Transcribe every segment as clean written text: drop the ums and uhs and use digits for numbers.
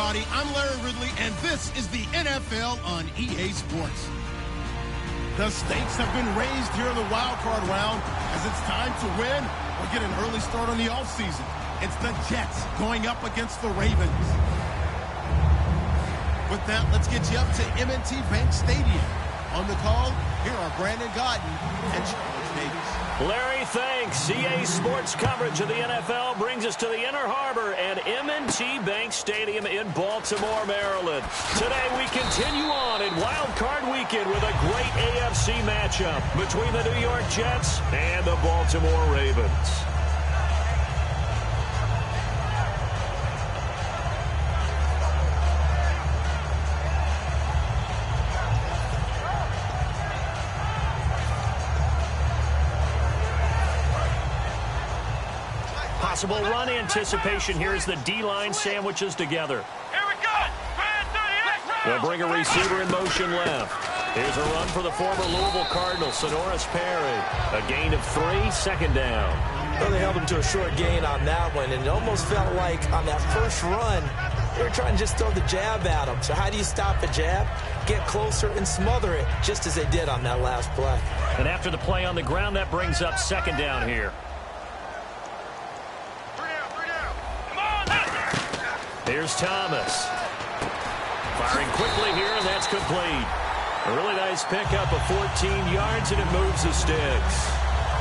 everybody. I'm Larry Ridley, and this is the NFL on EA Sports. The stakes have been raised here in the wild card round as it's time to win or get an early start on the offseason. It's the Jets going up against the Ravens. With that, let's get you up to M&T Bank Stadium. On the call, here are Brandon Gaudin and Charles Davis. Larry, thanks. EA Sports coverage of the NFL brings us to the Inner Harbor at M&T Bank Stadium in Baltimore, Maryland. Today we continue on in Wild Card Weekend with a great AFC matchup between the New York Jets and the Baltimore Ravens. Possible run anticipation here as the D-line sandwiches together. Here we go. They'll bring a receiver in motion left. Here's a run for the former Louisville Cardinal, Sonoris Perry. A gain of 3, second down. Well, they held him to a short gain on that one, and it almost felt like on that first run, they were trying to just throw the jab at him. So how do you stop a jab? Get closer and smother it, just as they did on that last play. And after the play on the ground, that brings up second down here. Here's Thomas. Firing quickly here, and that's complete. A really nice pickup of 14 yards, and it moves the sticks.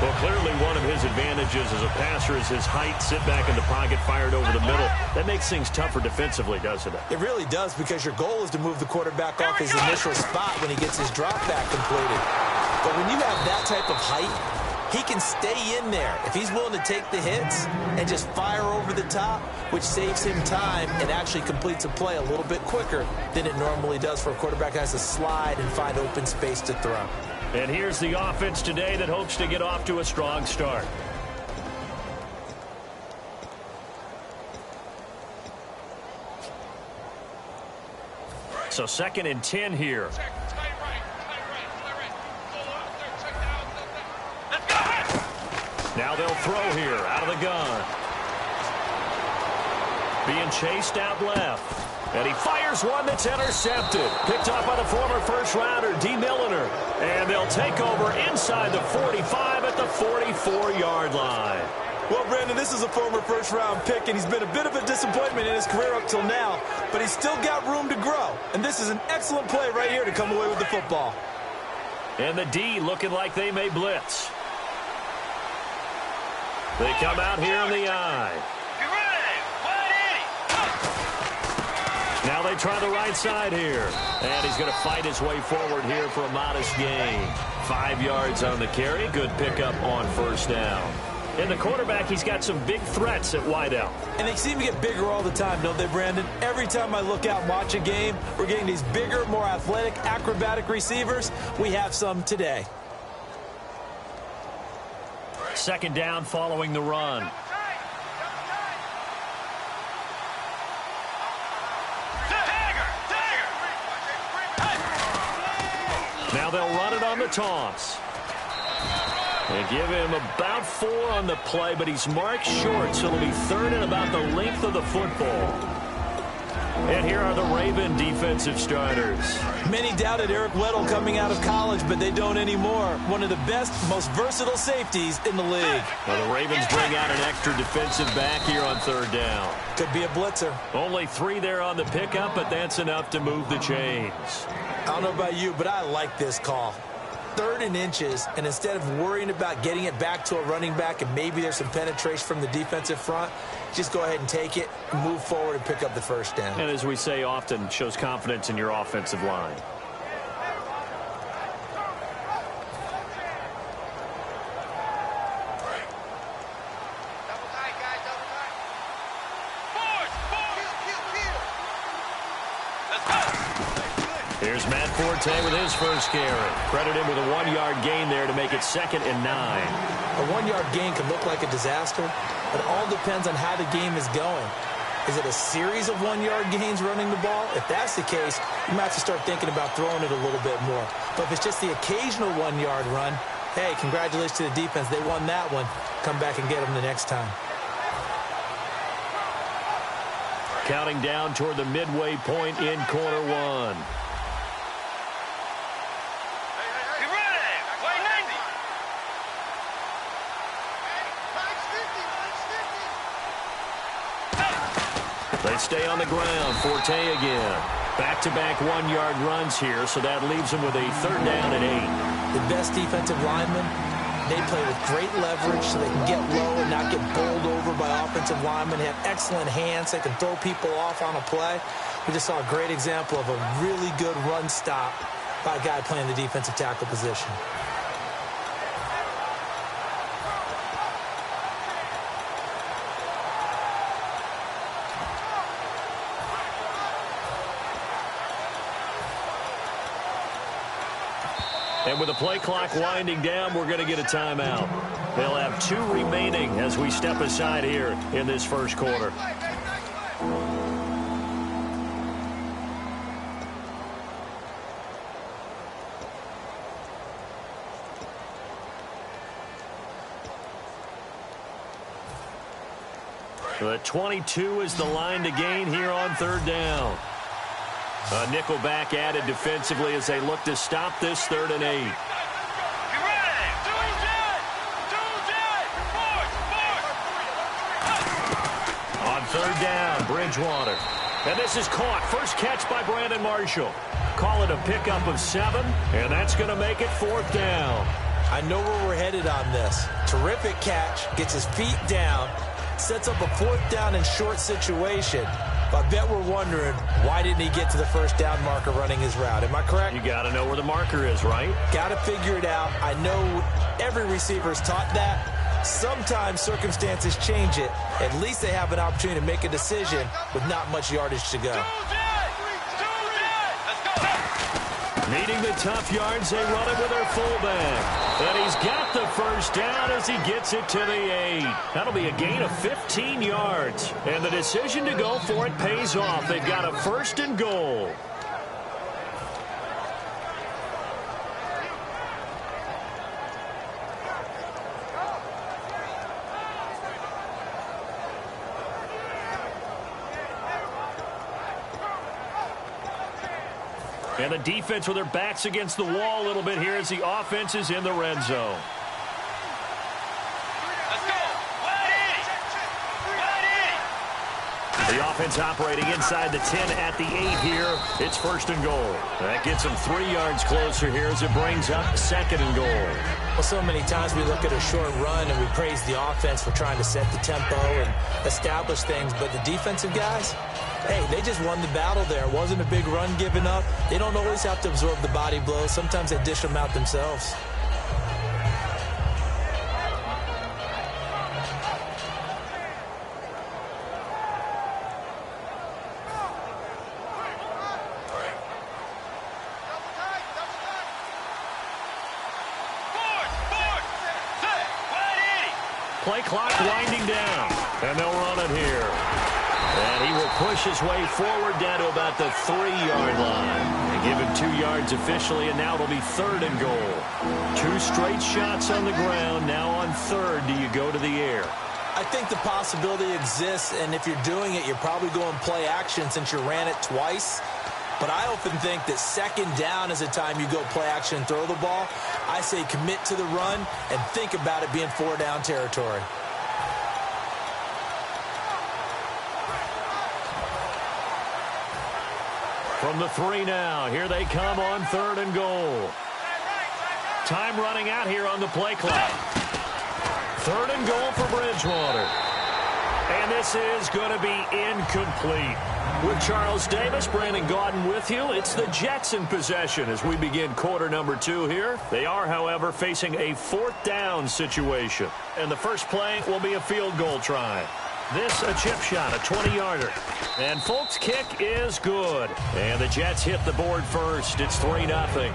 Well, clearly one of his advantages as a passer is his height. Sit back in the pocket, fired over the middle. That makes things tougher defensively, doesn't it? It really does, because your goal is to move the quarterback off his initial spot when he gets his drop back completed. But when you have that type of height, he can stay in there if he's willing to take the hits and just fire over the top, which saves him time and actually completes a play a little bit quicker than it normally does for a quarterback who has to slide and find open space to throw. And here's the offense today that hopes to get off to a strong start. So 2nd and 10 here. Now they'll throw here out of the gun. Being chased out left. And he fires one that's intercepted. Picked off by the former first-rounder, D. Milliner. And they'll take over inside the 45 at the 44-yard line. Well, Brandon, this is a former first-round pick, and he's been a bit of a disappointment in his career up till now. But he's still got room to grow. And this is an excellent play right here to come away with the football. And the D looking like they may blitz. They come out here in the eye. Now they try the right side here. And he's going to fight his way forward here for a modest gain. 5 yards on the carry. Good pickup on first down. And the quarterback, he's got some big threats at wideout. And they seem to get bigger all the time, don't they, Brandon? Every time I look out and watch a game, we're getting these bigger, more athletic, acrobatic receivers. We have some today. Second down following the run. Now they'll run it on the toss. They give him about 4 on the play, but he's marked short, so it'll be 3rd and about the length of the football. And here are the Raven defensive starters. Many doubted Eric Weddle coming out of college, but they don't anymore. One of the best, most versatile safeties in the league. Well, the Ravens bring out an extra defensive back here on 3rd down. Could be a blitzer. Only 3 there on the pickup, but that's enough to move the chains. I don't know about you, but I like this call. 3rd and inches, and instead of worrying about getting it back to a running back and maybe there's some penetration from the defensive front, just go ahead and take it, move forward, and pick up the first down. And as we say often, shows confidence in your offensive line. Here's Matt Forte with his first carry. Credit him with a 1-yard gain there to make it 2nd and 9. A 1-yard gain can look like a disaster, but it all depends on how the game is going. Is it a series of 1-yard gains running the ball? If that's the case, you might have to start thinking about throwing it a little bit more. But if it's just the occasional 1-yard run, hey, congratulations to the defense. They won that one. Come back and get them the next time. Counting down toward the midway point in quarter one. They stay on the ground. Forte again. Back-to-back one-yard runs here, so that leaves them with a third down and 8. The best defensive linemen, they play with great leverage so they can get low and not get bowled over by offensive linemen. They have excellent hands. They can throw people off on a play. We just saw a great example of a really good run stop by a guy playing the defensive tackle position. And with the play clock winding down, we're going to get a timeout. They'll have 2 remaining as we step aside here in this first quarter. The 22 is the line to gain here on third down. A nickel back added defensively as they look to stop this 3rd and 8. On third down, Bridgewater. And this is caught. First catch by Brandon Marshall. Call it a pickup of 7, and that's going to make it 4th down. I know where we're headed on this. Terrific catch, gets his feet down, sets up a 4th down and short situation. I bet we're wondering, why didn't he get to the first down marker running his route? Am I correct? You got to know where the marker is, right? Got to figure it out. I know every receiver is taught that. Sometimes circumstances change it. At least they have an opportunity to make a decision with not much yardage to go. Needing the tough yards, they run it with their fullback. And he's got the first down as he gets it to the 8. That'll be a gain of 15 yards. And the decision to go for it pays off. They've got a 1st and goal. And the defense with their backs against the wall a little bit here as the offense is in the red zone. The offense operating inside the 10 at the 8 here. It's 1st and goal. That gets them 3 yards closer here as it brings up 2nd and goal. Well, so many times we look at a short run and we praise the offense for trying to set the tempo and establish things, but the defensive guys, hey, they just won the battle there. It wasn't a big run given up. They don't always have to absorb the body blows. Sometimes they dish them out themselves. Play clock winding down, and they'll run it here. And he will push his way forward down to about the 3-yard line. They give him 2 yards officially, and now it'll be 3rd and goal. 2 straight shots on the ground. Now on 3rd, do you go to the air? I think the possibility exists, and if you're doing it, you're probably going play action since you ran it twice. But I often think that 2nd down is the time you go play action and throw the ball. I say commit to the run and think about it being 4-down territory. From the 3 now, here they come on 3rd and goal. Time running out here on the play clock. 3rd and goal for Bridgewater. And this is going to be incomplete. With Charles Davis, Brandon Gaudin with you. It's the Jets in possession as we begin quarter number 2 here. They are, however, facing a 4th down situation. And the first play will be a field goal try. This a chip shot, a 20-yarder. And Folk's kick is good. And the Jets hit the board first. It's 3-0.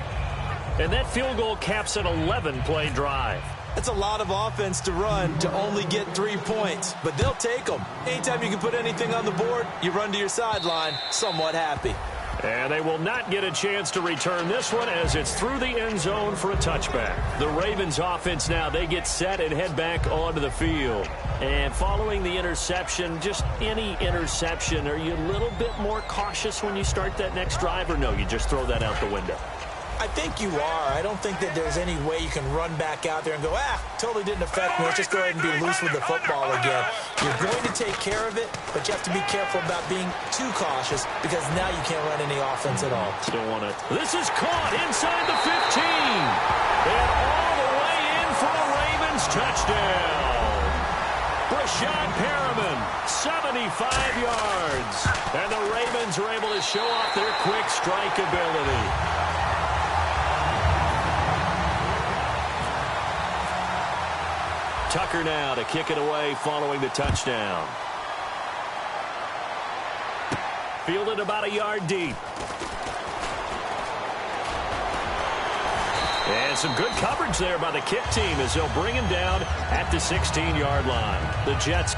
And that field goal caps an 11-play drive. That's a lot of offense to run to only get 3 points, but they'll take them. Anytime you can put anything on the board, you run to your sideline somewhat happy. And they will not get a chance to return this one as it's through the end zone for a touchback. The Ravens offense now, they get set and head back onto the field. And following the interception, just any interception, are you a little bit more cautious when you start that next drive, or no, you just throw that out the window? I think you are. I don't think that there's any way you can run back out there and go, totally didn't affect me. Let's just go ahead and be loose with the football again. You're going to take care of it, but you have to be careful about being too cautious because now you can't run any offense at all. You don't want to. This is caught inside the 15. And all the way in for a Ravens touchdown. Rashad Perriman, 75 yards. And the Ravens are able to show off their quick strike ability. Tucker now to kick it away following the touchdown. Fielded about a yard deep. And some good coverage there by the kick team as they'll bring him down at the 16-yard line. The Jets.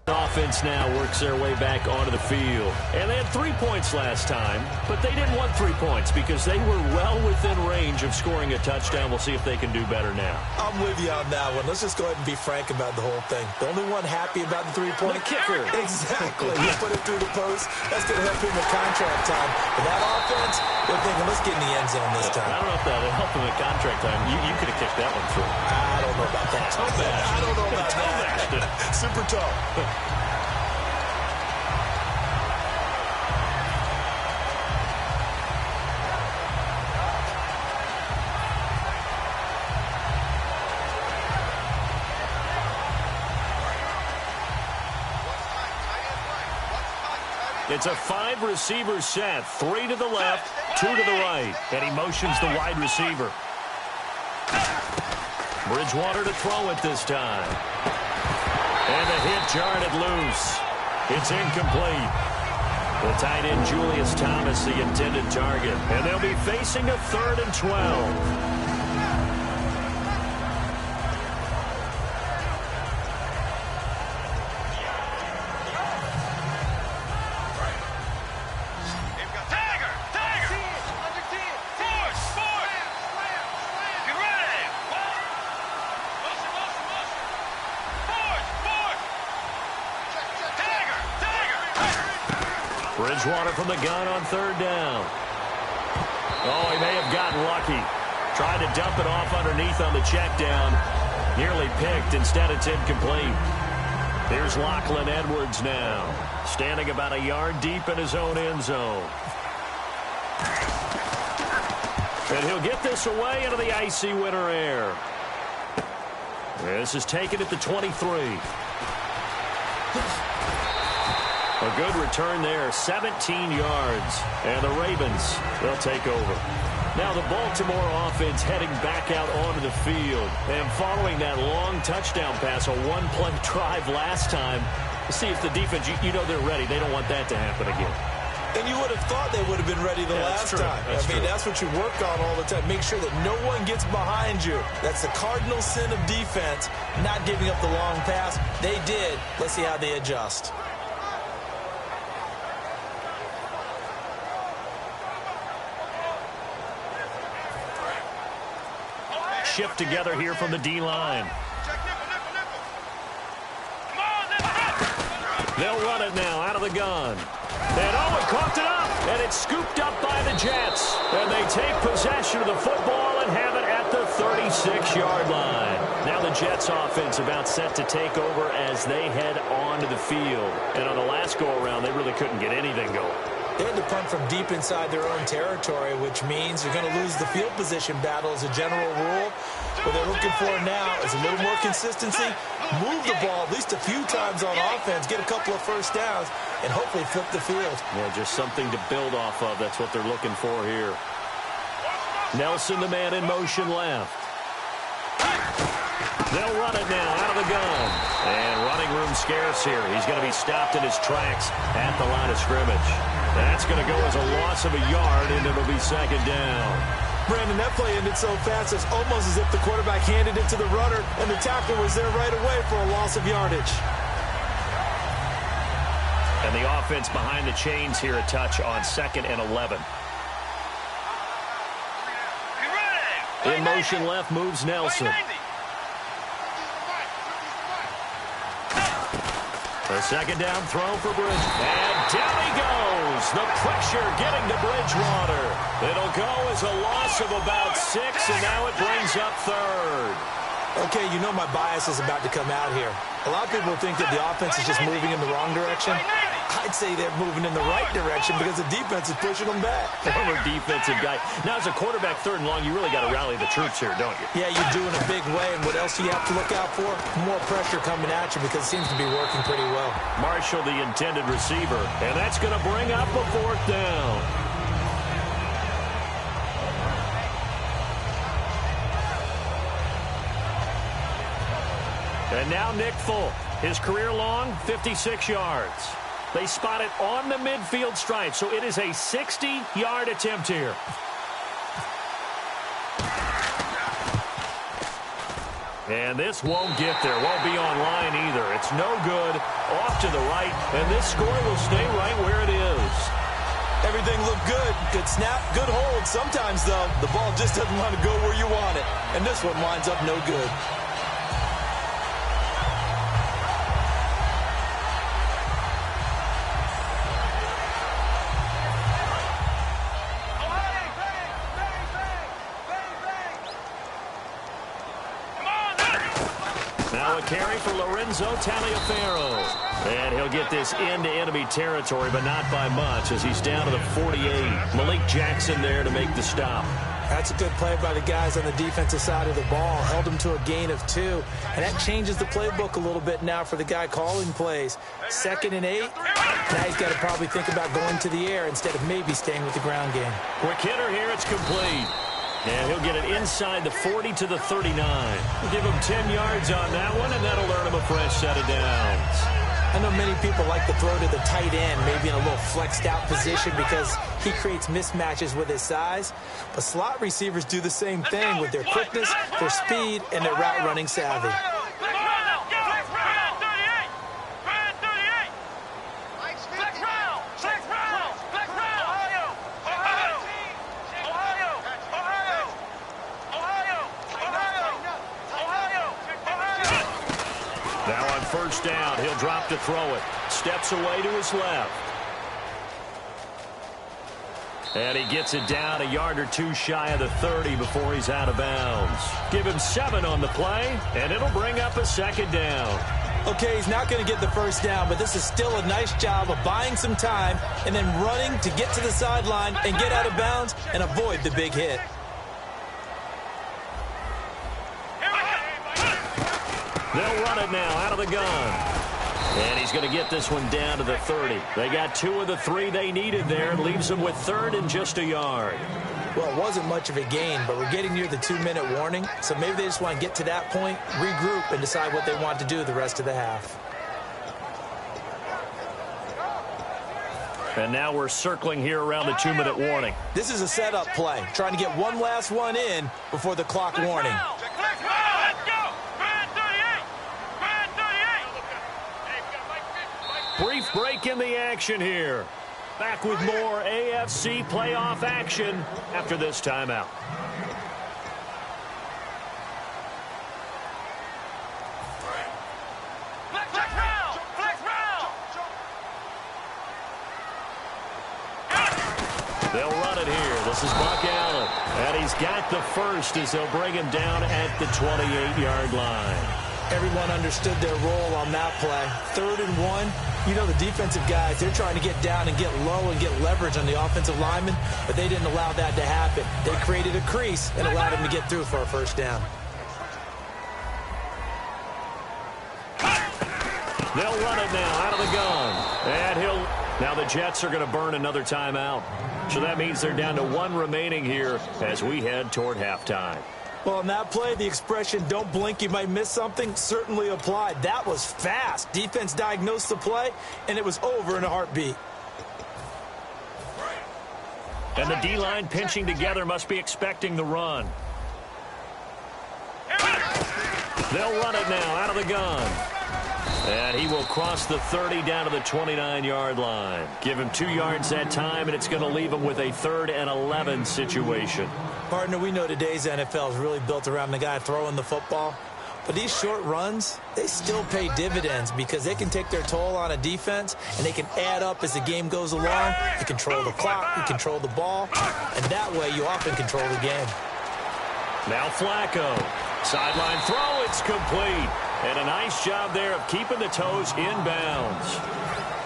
Offense now works their way back onto the field. And they had 3 points last time, but they didn't want 3 points because they were well within range of scoring a touchdown. We'll see if they can do better now. I'm with you on that one. Let's just go ahead and be frank about the whole thing. The only one happy about the three-point kicker. Exactly. He put it through the post. That's going to help him with contract time. But that offense, they're thinking, let's get in the end zone this time. I don't know if that will help him at contract time. You could have kicked that one through. I don't know about that. Toe bash. I don't know about that. Super toe. It's a 5-receiver set. 3 to the left, 2 to the right. And he motions the wide receiver. Bridgewater to throw it this time. And the hit jarred it loose. It's incomplete. The tight end, Julius Thomas, the intended target. And they'll be facing a 3rd and 12. Bridgewater from the gun on 3rd down. Oh, he may have gotten lucky. Tried to dump it off underneath on the check down. Nearly picked. Instead, it's incomplete. Here's Lachlan Edwards now. Standing about a yard deep in his own end zone. And he'll get this away into the icy winter air. This is taken at the 23. A good return there, 17 yards. And the Ravens, they'll take over. Now the Baltimore offense heading back out onto the field. And following that long touchdown pass, a one-play drive last time, to see if the defense, you know they're ready. They don't want that to happen again. And you would have thought they would have been ready the last time. That's what you work on all the time. Make sure that no one gets behind you. That's the cardinal sin of defense, not giving up the long pass. They did. Let's see how they adjust. Shift together here from the D-line. They'll run it now out of the gun. And it coughed it up, and it's scooped up by the Jets. And they take possession of the football and have it at the 36-yard line. Now the Jets offense about set to take over as they head onto the field. And on the last go-around, they really couldn't get anything going. They had to punt from deep inside their own territory, which means you're going to lose the field position battle as a general rule. What they're looking for now is a little more consistency, move the ball at least a few times on offense, get a couple of first downs, and hopefully flip the field. Yeah, just something to build off of. That's what they're looking for here. Nelson, the man in motion left. They'll run it now out of the gun. And running room scarce here. He's going to be stopped in his tracks at the line of scrimmage. That's going to go as a loss of a yard, and it'll be 2nd down. Brandon, that play ended so fast, it's almost as if the quarterback handed it to the runner, and the tackler was there right away for a loss of yardage. And the offense behind the chains here, a touch on 2nd and 11. In motion left moves Nelson. A second down throw for Bridge. And down he goes. The pressure getting to Bridgewater. It'll go as a loss of about 6, and now it brings up 3rd. Okay, you know my bias is about to come out here. A lot of people think that the offense is just moving in the wrong direction. I'd say they're moving in the right direction because the defense is pushing them back. Former defensive guy. Now, as a quarterback 3rd and long, you really got to rally the troops here, don't you? Yeah, you do in a big way. And what else do you have to look out for? More pressure coming at you because it seems to be working pretty well. Marshall, the intended receiver, and that's going to bring up a 4th down. And now Nick Folk. His career long, 56 yards. They spot it on the midfield stripe, so it is a 60-yard attempt here. And this won't get there. Won't be on line either. It's no good. Off to the right, and this score will stay right where it is. Everything looked good. Good snap, good hold. Sometimes, though, the ball just doesn't want to go where you want it. And this one winds up no good. Carry for Lorenzo Taliaferro. And he'll get this into enemy territory, but not by much as he's down to the 48. Malik Jackson there to make the stop. That's a good play by the guys on the defensive side of the ball. Held him to a gain of 2. And that changes the playbook a little bit now for the guy calling plays. 2nd and 8. Now he's got to probably think about going to the air instead of maybe staying with the ground game. Quick hitter here. It's complete. And he'll get it inside the 40 to the 39. We'll give him 10 yards on that one, and that'll earn him a fresh set of downs. I know many people like to throw to the tight end, maybe in a little flexed out position because he creates mismatches with his size. But slot receivers do the same thing with their quickness, their speed, and their route running savvy. First down, he'll drop to throw it. Steps away to his left. And he gets it down a yard or 2 shy of the 30 before he's out of bounds. Give him 7 on the play, and it'll bring up a 2nd down. Okay, he's not going to get the first down, but this is still a nice job of buying some time and then running to get to the sideline and get out of bounds and avoid the big hit. They'll run it now out of the gun. And he's going to get this one down to the 30. They got 2 of the 3 they needed there. Leaves them with 3rd and just a yard. Well, it wasn't much of a gain, but we're getting near the 2-minute warning. So maybe they just want to get to that point, regroup, and decide what they want to do the rest of the half. And now we're circling here around the 2-minute warning. This is a setup play, trying to get one last one in before the clock warning. Brief break in the action here. Back with more AFC playoff action after this timeout. They'll run it here. This is Buck Allen. And he's got the first as they'll bring him down at the 28-yard line. Everyone understood their role on that play. 3rd and 1. You know, the defensive guys, they're trying to get down and get low and get leverage on the offensive lineman, but they didn't allow that to happen. They created a crease and allowed him to get through for a first down. They'll run it now out of the gun. And now the Jets are going to burn another timeout. So that means they're down to 1 remaining here as we head toward halftime. Well, on that play, the expression, don't blink, you might miss something, certainly applied. That was fast. Defense diagnosed the play, and it was over in a heartbeat. And the D-line pinching together must be expecting the run. They'll run it now out of the gun. And he will cross the 30 down to the 29-yard line. Give him 2 yards that time, and it's going to leave him with a 3rd and 11 situation. Partner, we know today's NFL is really built around the guy throwing the football. But these short runs, they still pay dividends because they can take their toll on a defense, and they can add up as the game goes along. You control the clock, you control the ball, and that way you often control the game. Now Flacco. Sideline throw, it's complete. And a nice job there of keeping the toes in bounds.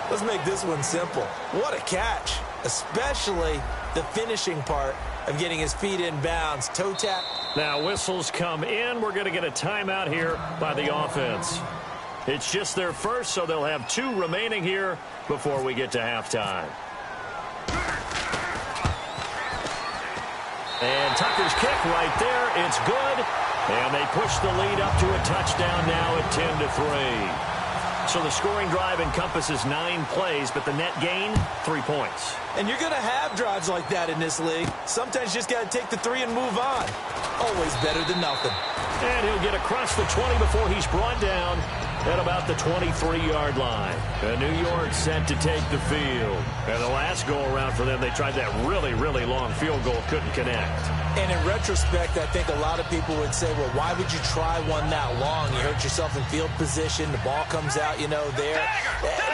Let's make this one simple. What a catch, especially the finishing part of getting his feet in bounds. Toe tap. Now whistles come in. We're going to get a timeout here by the offense. It's just their first, so they'll have 2 remaining here before we get to halftime. And Tucker's kick right there. It's good. And they push the lead up to a touchdown now at 10-3. So the scoring drive encompasses 9 plays, but the net gain, 3 points. And you're going to have drives like that in this league. Sometimes you just got to take the 3 and move on. Always better than nothing. And he'll get across the 20 before he's brought down at about the 23-yard line. And New York set to take the field. And the last go-around for them, they tried that really, really long field goal, couldn't connect. And in retrospect, I think a lot of people would say, well, why would you try one that long? You hurt yourself in field position. The ball comes out, you know, there.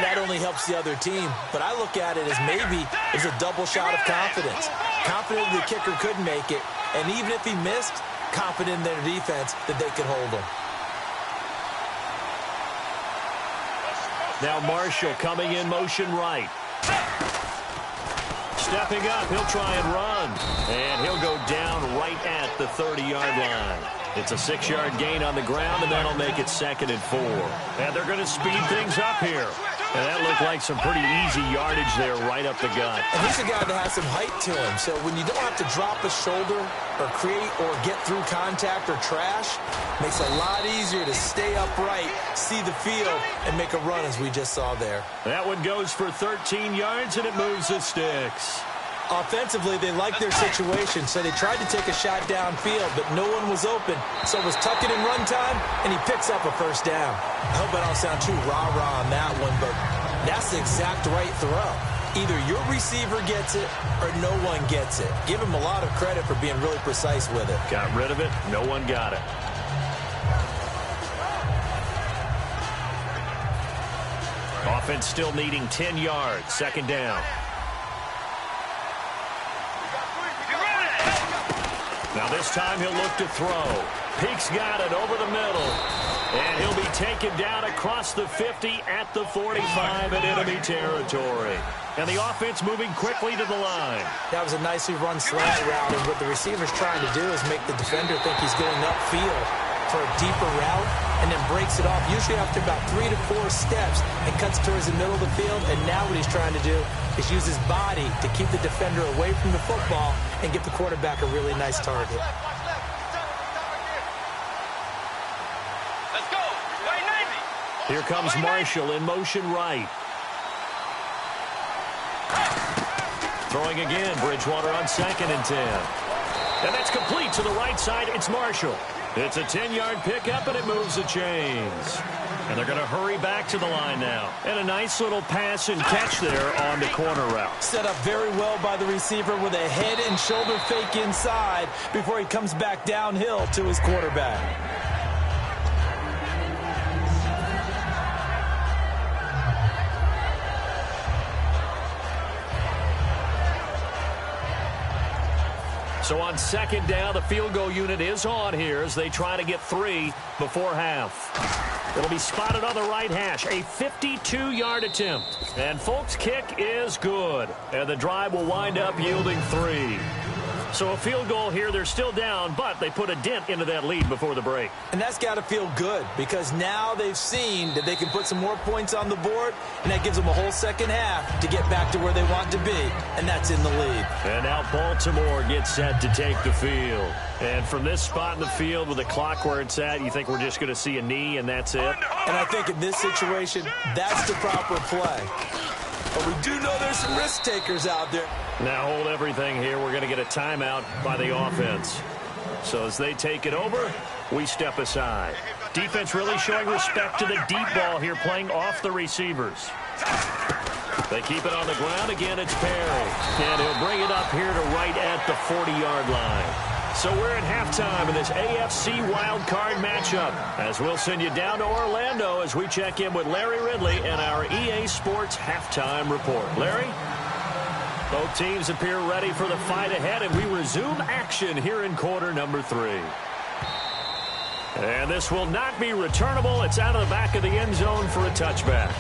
That only helps the other team. But I look at it as maybe it's a double shot of confidence. Confident the kicker couldn't make it. And even if he missed, confident in their defense that they could hold him. Now Marshall coming in motion right. Stepping up, he'll try and run. And he'll go down right at the 30-yard line. It's a 6-yard gain on the ground, and that'll make it 2nd and 4. And they're going to speed things up here. And that looked like some pretty easy yardage there right up the gut. And he's a guy that has some height to him. So when you don't have to drop a shoulder or create or get through contact or trash, makes it a lot easier to stay upright, see the field, and make a run as we just saw there. That one goes for 13 yards, and it moves the sticks. Offensively, they liked their situation, so they tried to take a shot downfield, but no one was open. So it was tuck it in run time, and he picks up a 1st down. I hope I don't sound too rah-rah on that one, but that's the exact right throw. Either your receiver gets it or no one gets it. Give him a lot of credit for being really precise with it. Got rid of it. No one got it. Offense still needing 10 yards. 2nd down. Now this time he'll look to throw. Peek's got it over the middle. And he'll be taken down across the 50 at the 45 in enemy territory. And the offense moving quickly to the line. That was a nicely run slant route, and what the receiver's trying to do is make the defender think he's going upfield for a deeper route, and then breaks it off, usually after about 3 to 4 steps, and cuts towards the middle of the field. And now what he's trying to do is use his body to keep the defender away from the football and give the quarterback a really nice target. Let's go. Here comes Marshall in motion right. Throwing again, Bridgewater on 2nd and 10. And that's complete to the right side. It's Marshall. It's a 10-yard pickup, and it moves the chains. And they're going to hurry back to the line now. And a nice little pass and catch there on the corner route. Set up very well by the receiver with a head and shoulder fake inside before he comes back downhill to his quarterback. So on 2nd down, the field goal unit is on here as they try to get 3 before half. It'll be spotted on the right hash, a 52-yard attempt. And Folk's kick is good. And the drive will wind up yielding 3. So a field goal here, they're still down, but they put a dent into that lead before the break. And that's got to feel good because now they've seen that they can put some more points on the board, and that gives them a whole 2nd half to get back to where they want to be, and that's in the lead. And now Baltimore gets set to take the field. And from this spot in the field with the clock where it's at, you think we're just going to see a knee and that's it? And I think in this situation, that's the proper play. But we do know there's some risk takers out there. Now hold everything here. We're going to get a timeout by the offense. So as they take it over, we step aside. Defense really showing respect to the deep ball here, playing off the receivers. They keep it on the ground. Again, it's Perry. And he'll bring it up here to right at the 40-yard line. So we're at halftime in this AFC wildcard matchup, as we'll send you down to Orlando as we check in with Larry Ridley and our EA Sports halftime report. Larry? Both teams appear ready for the fight ahead, and we resume action here in quarter number 3. And this will not be returnable. It's out of the back of the end zone for a touchback.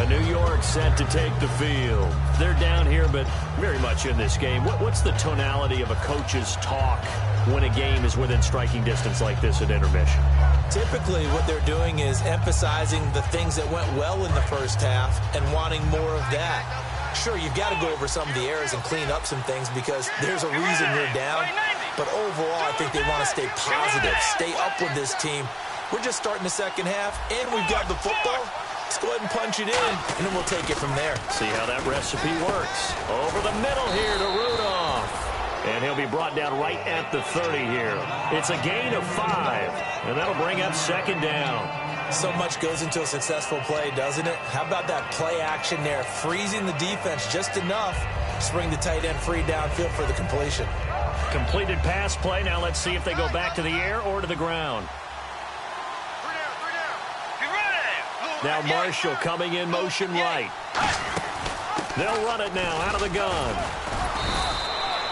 New York set to take the field. They're down here, but very much in this game. What's the tonality of a coach's talk when a game is within striking distance like this at intermission? Typically, what they're doing is emphasizing the things that went well in the first half and wanting more of that. Sure, you've got to go over some of the errors and clean up some things because there's a reason you're down. But overall, I think they want to stay positive, stay up with this team. We're just starting the second half, and we've got the football. Let's go ahead and punch it in, and then we'll take it from there. See how that recipe works. Over the middle here to Rudolph. And he'll be brought down right at the 30 here. It's a gain of 5, and that'll bring up second down. So much goes into a successful play, doesn't it? How about that play action there, freezing the defense just enough to bring the tight end free downfield for the completion. Completed pass play. Now let's see if they go back to the air or to the ground. Now Marshall coming in motion right. They'll run it now out of the gun.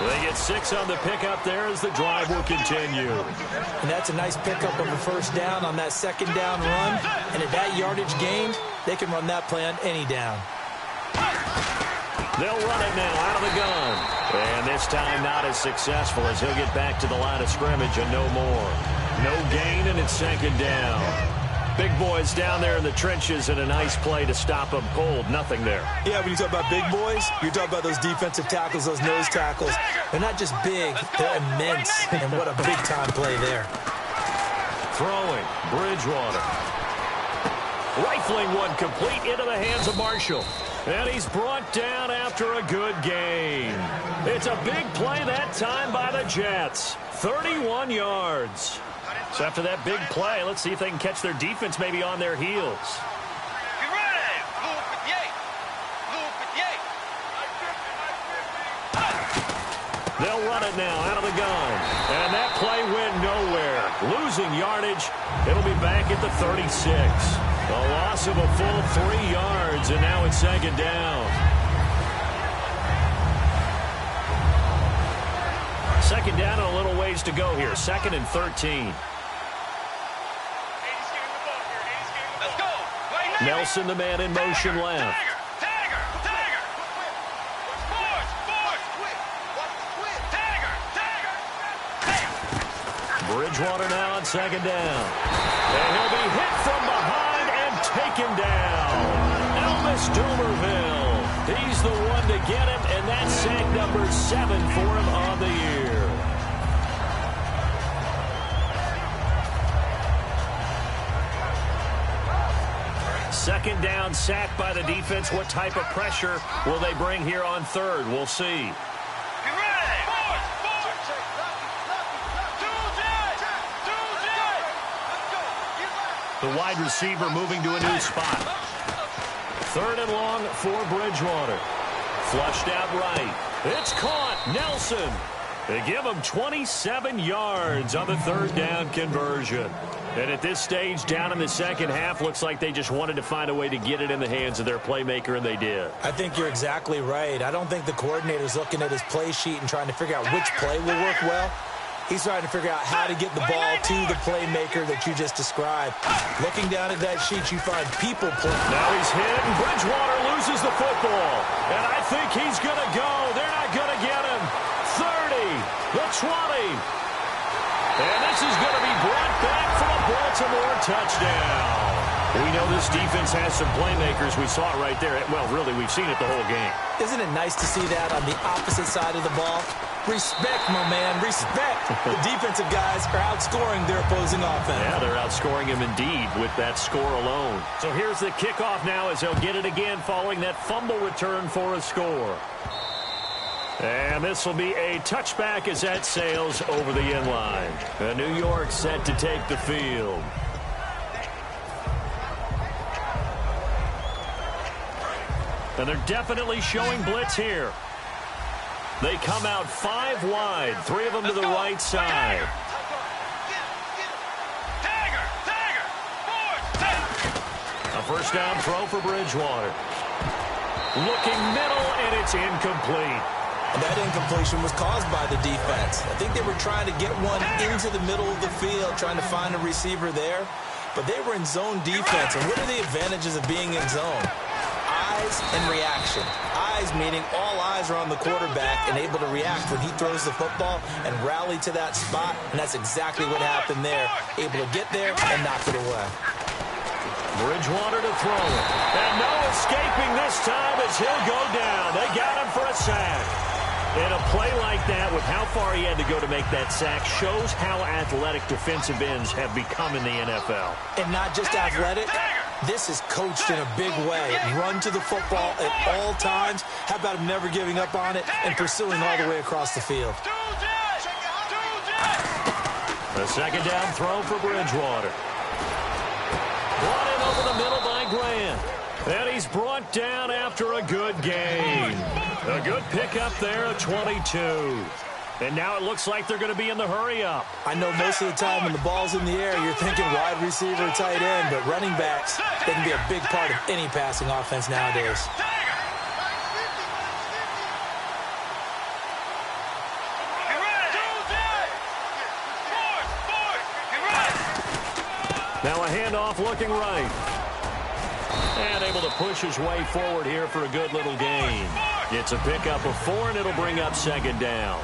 They get 6 on the pickup there as the drive will continue. And that's a nice pickup of a first down on that second down run. And at that yardage gained, they can run that play on any down. They'll run it now out of the gun. And this time not as successful as he'll get back to the line of scrimmage and no more. No gain, and it's second down. Big boys down there in the trenches, and a nice play to stop them cold. Nothing there. Yeah, when you talk about big boys, you're talking about those defensive tackles, those nose tackles. They're not just big, they're immense. And what a big-time play there. Throwing, Bridgewater. Rifling one complete into the hands of Marshall. And he's brought down after a good gain. It's a big play that time by the Jets. 31 yards. So after that big play, let's see if they can catch their defense maybe on their heels. They'll run it now out of the gun. And that play went nowhere. Losing yardage. It'll be back at the 36. A loss of a full 3 yards, and now it's second down. Second down and a little ways to go here. 2nd and 13. Nelson, the man in motion left. Bridgewater now on second down. And he'll be hit from behind and taken down. Elvis Dumerville. He's the one to get him, and that's sack number 7 for him on the year. Second down, sack by the defense. What type of pressure will they bring here on third? We'll see. The wide receiver moving to a new spot. 3rd and long for Bridgewater. Flushed out right. It's caught. Nelson. They give him 27 yards on the 3rd down conversion. And at this stage, down in the second half, looks like they just wanted to find a way to get it in the hands of their playmaker, and they did. I think you're exactly right. I don't think the coordinator's looking at his play sheet and trying to figure out which play will work well. He's trying to figure out how to get the ball to the playmaker that you just described. Looking down at that sheet, you find people playing. Now he's hit, and Bridgewater loses the football. And I think he's going to go. They're not going to get him. 30, the 20. And this is going to be brought back for a Baltimore touchdown. We know this defense has some playmakers. We saw it right there. Well, really, we've seen it the whole game. Isn't it nice to see that on the opposite side of the ball? Respect, my man, respect. The defensive guys are outscoring their opposing offense. Yeah, they're outscoring him indeed with that score alone. So here's the kickoff now as they'll get it again following that fumble return for a score. And this will be a touchback as that sails over the end line. New York set to take the field. And they're definitely showing blitz here. They come out 5 wide, 3 of them to the right side. A first down throw for Bridgewater. Looking middle, and it's incomplete. That incompletion was caused by the defense. I think they were trying to get one into the middle of the field, trying to find a receiver there. But they were in zone defense. And what are the advantages of being in zone? Eyes and reaction. Eyes meaning all eyes are on the quarterback and able to react when he throws the football and rally to that spot. And that's exactly what happened there. Able to get there and knock it away. Bridgewater to throw it. And no escaping this time as he'll go down. They got him for a sack. And a play like that with how far he had to go to make that sack shows how athletic defensive ends have become in the NFL. And not just athletic. This is coached in a big way. Run to the football at all times. How about him never giving up on it and pursuing all the way across the field? The second down throw for Bridgewater. Brought in over the middle by Grant. And he's brought down after a good gain. A good pickup there at 22. And now it looks like they're going to be in the hurry-up. I know most of the time when the ball's in the air, you're thinking wide receiver, tight end, but running backs, they can be a big part of any passing offense nowadays. Now a handoff looking right. And able to push his way forward here for a good little gain. Gets a pickup of 4, and it'll bring up second down.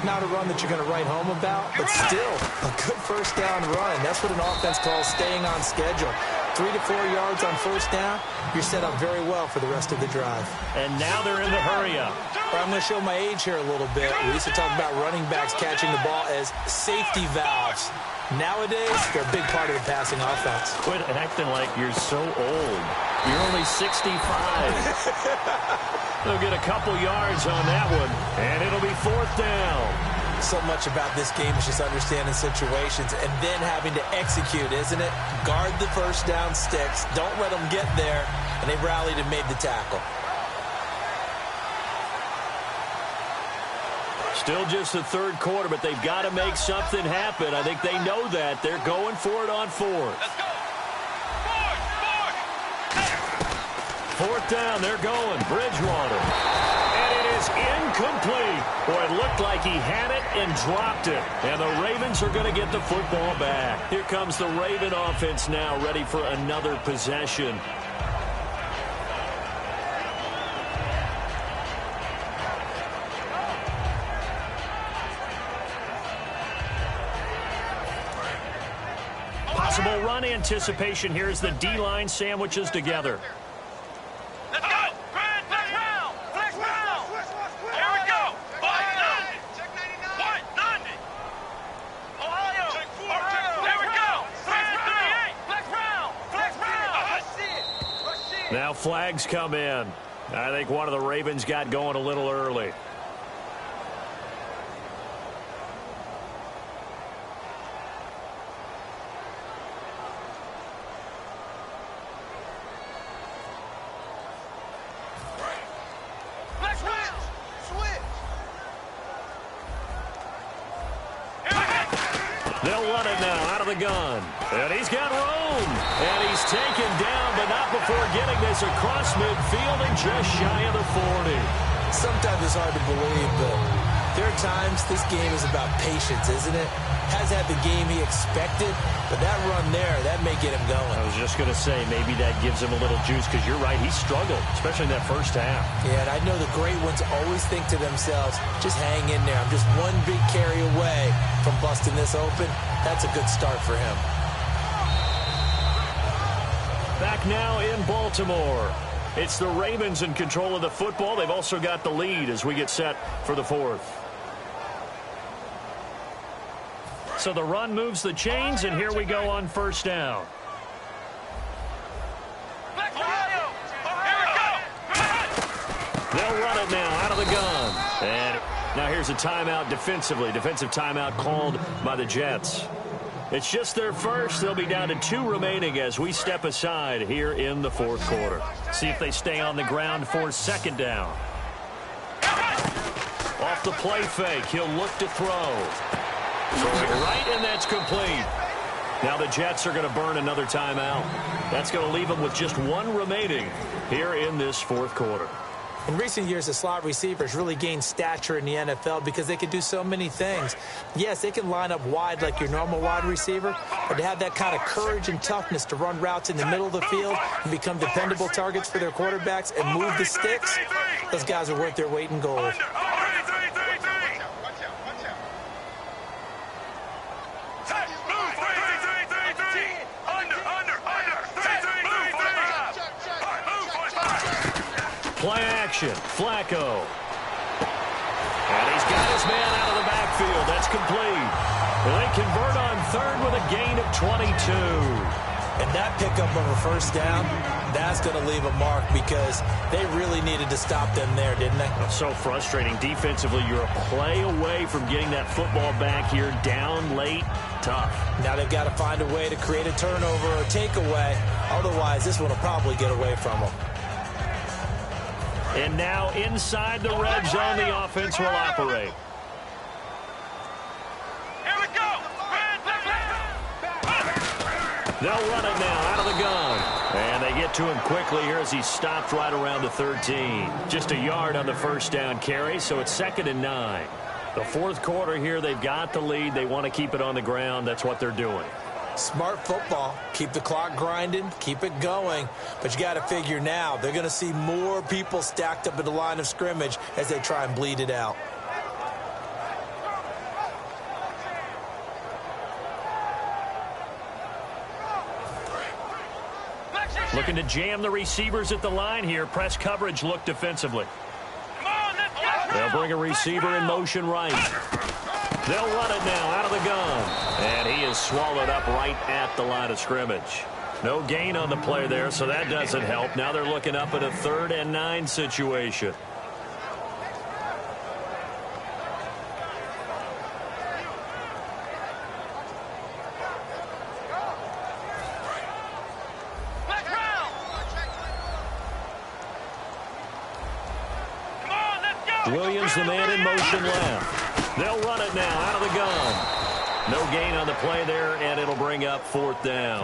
Not a run that you're going to write home about, but still a good first down run. That's what an offense calls staying on schedule. 3 to 4 yards on first down, you're set up very well for the rest of the drive. And now they're in the hurry-up. I'm going to show my age here a little bit. We used to talk about running backs catching the ball as safety valves. Nowadays, they're a big part of the passing offense. Quit acting like you're so old. You're only 65. They'll get a couple yards on that one, and it'll be 4th down. So much about this game is just understanding situations and then having to execute, isn't it? Guard the first down sticks. Don't let them get there, and they rallied and made the tackle. Still just the third quarter, but they've got to make something happen. I think they know that. They're going for it on 4th. Let's go. 4th down, they're going. Bridgewater. And it is incomplete. Boy, it looked like he had it and dropped it. And the Ravens are going to get the football back. Here comes the Raven offense now, ready for another possession. Possible run anticipation here as the D-line sandwiches together. Let's go. Flex round. Flex round. Here we go. White 90. Ohio. There we go. Flex 38. Flex round. Flex round. Now flags come in. I think one of the Ravens got going a little early. They'll run it now out of the gun. And he's got room. And he's taken down, but not before getting this across midfield and just shy of the 40. Sometimes it's hard to believe, but there are times this game is about patience, isn't it? Has had the game he expected, but that run there, that may get him going. I was just going to say, maybe that gives him a little juice, because you're right, he struggled, especially in that first half. Yeah, and I know the great ones always think to themselves, just hang in there. I'm just one big carry away from busting this open. That's a good start for him. Back now in Baltimore. It's the Ravens in control of the football. They've also got the lead as we get set for the 4th. So the run moves the chains, and here we go on first down. They'll run it now out of the gun. And now here's a timeout defensively. Defensive timeout called by the Jets. It's just their first. They'll be down to 2 remaining as we step aside here in the fourth quarter. See if they stay on the ground for second down. Off the play fake, he'll look to throw. Right, and that's complete. Now the Jets are going to burn another timeout. That's going to leave them with just 1 remaining here in this fourth quarter. In recent years, the slot receivers really gained stature in the NFL because they can do so many things. Yes, they can line up wide like your normal wide receiver, but to have that kind of courage and toughness to run routes in the middle of the field and become dependable targets for their quarterbacks and move the sticks, those guys are worth their weight in gold. Play action, Flacco. And he's got his man out of the backfield. That's complete. Well, they convert on third with a gain of 22. And that pickup of a first down, that's going to leave a mark because they really needed to stop them there, didn't they? So frustrating. Defensively, you're a play away from getting that football back here down late. Tough. Now they've got to find a way to create a turnover or takeaway. Otherwise, this one will probably get away from them. And now inside the red zone, the offense will operate. Here we go. They'll run it now out of the gun. And they get to him quickly here as he stopped right around the 13. Just a yard on the first down carry, so it's 2nd and 9. The fourth quarter here, they've got the lead. They want to keep it on the ground. That's what they're doing. Smart football. Keep the clock grinding. Keep it going. But you got to figure now they're going to see more people stacked up at the line of scrimmage as they try and bleed it out. Looking to jam the receivers at the line here. Press coverage look defensively. They'll bring a receiver in motion right. They'll run it now out of the gun. And he is swallowed up right at the line of scrimmage. No gain on the play there, so that doesn't help. Now they're looking up at a 3rd and 9 situation. Williams, the man in motion left. They'll run it now out of the gun. No gain on the play there, and it'll bring up 4th down.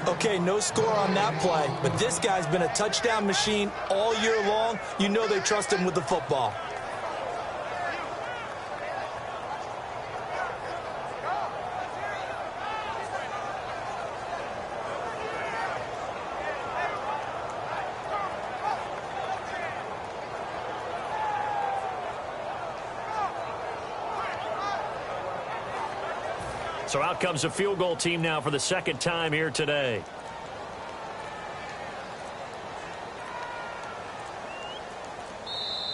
Okay, no score on that play, but this guy's been a touchdown machine all year long. You know they trust him with the football. So out comes a field goal team now for the 2nd time here today.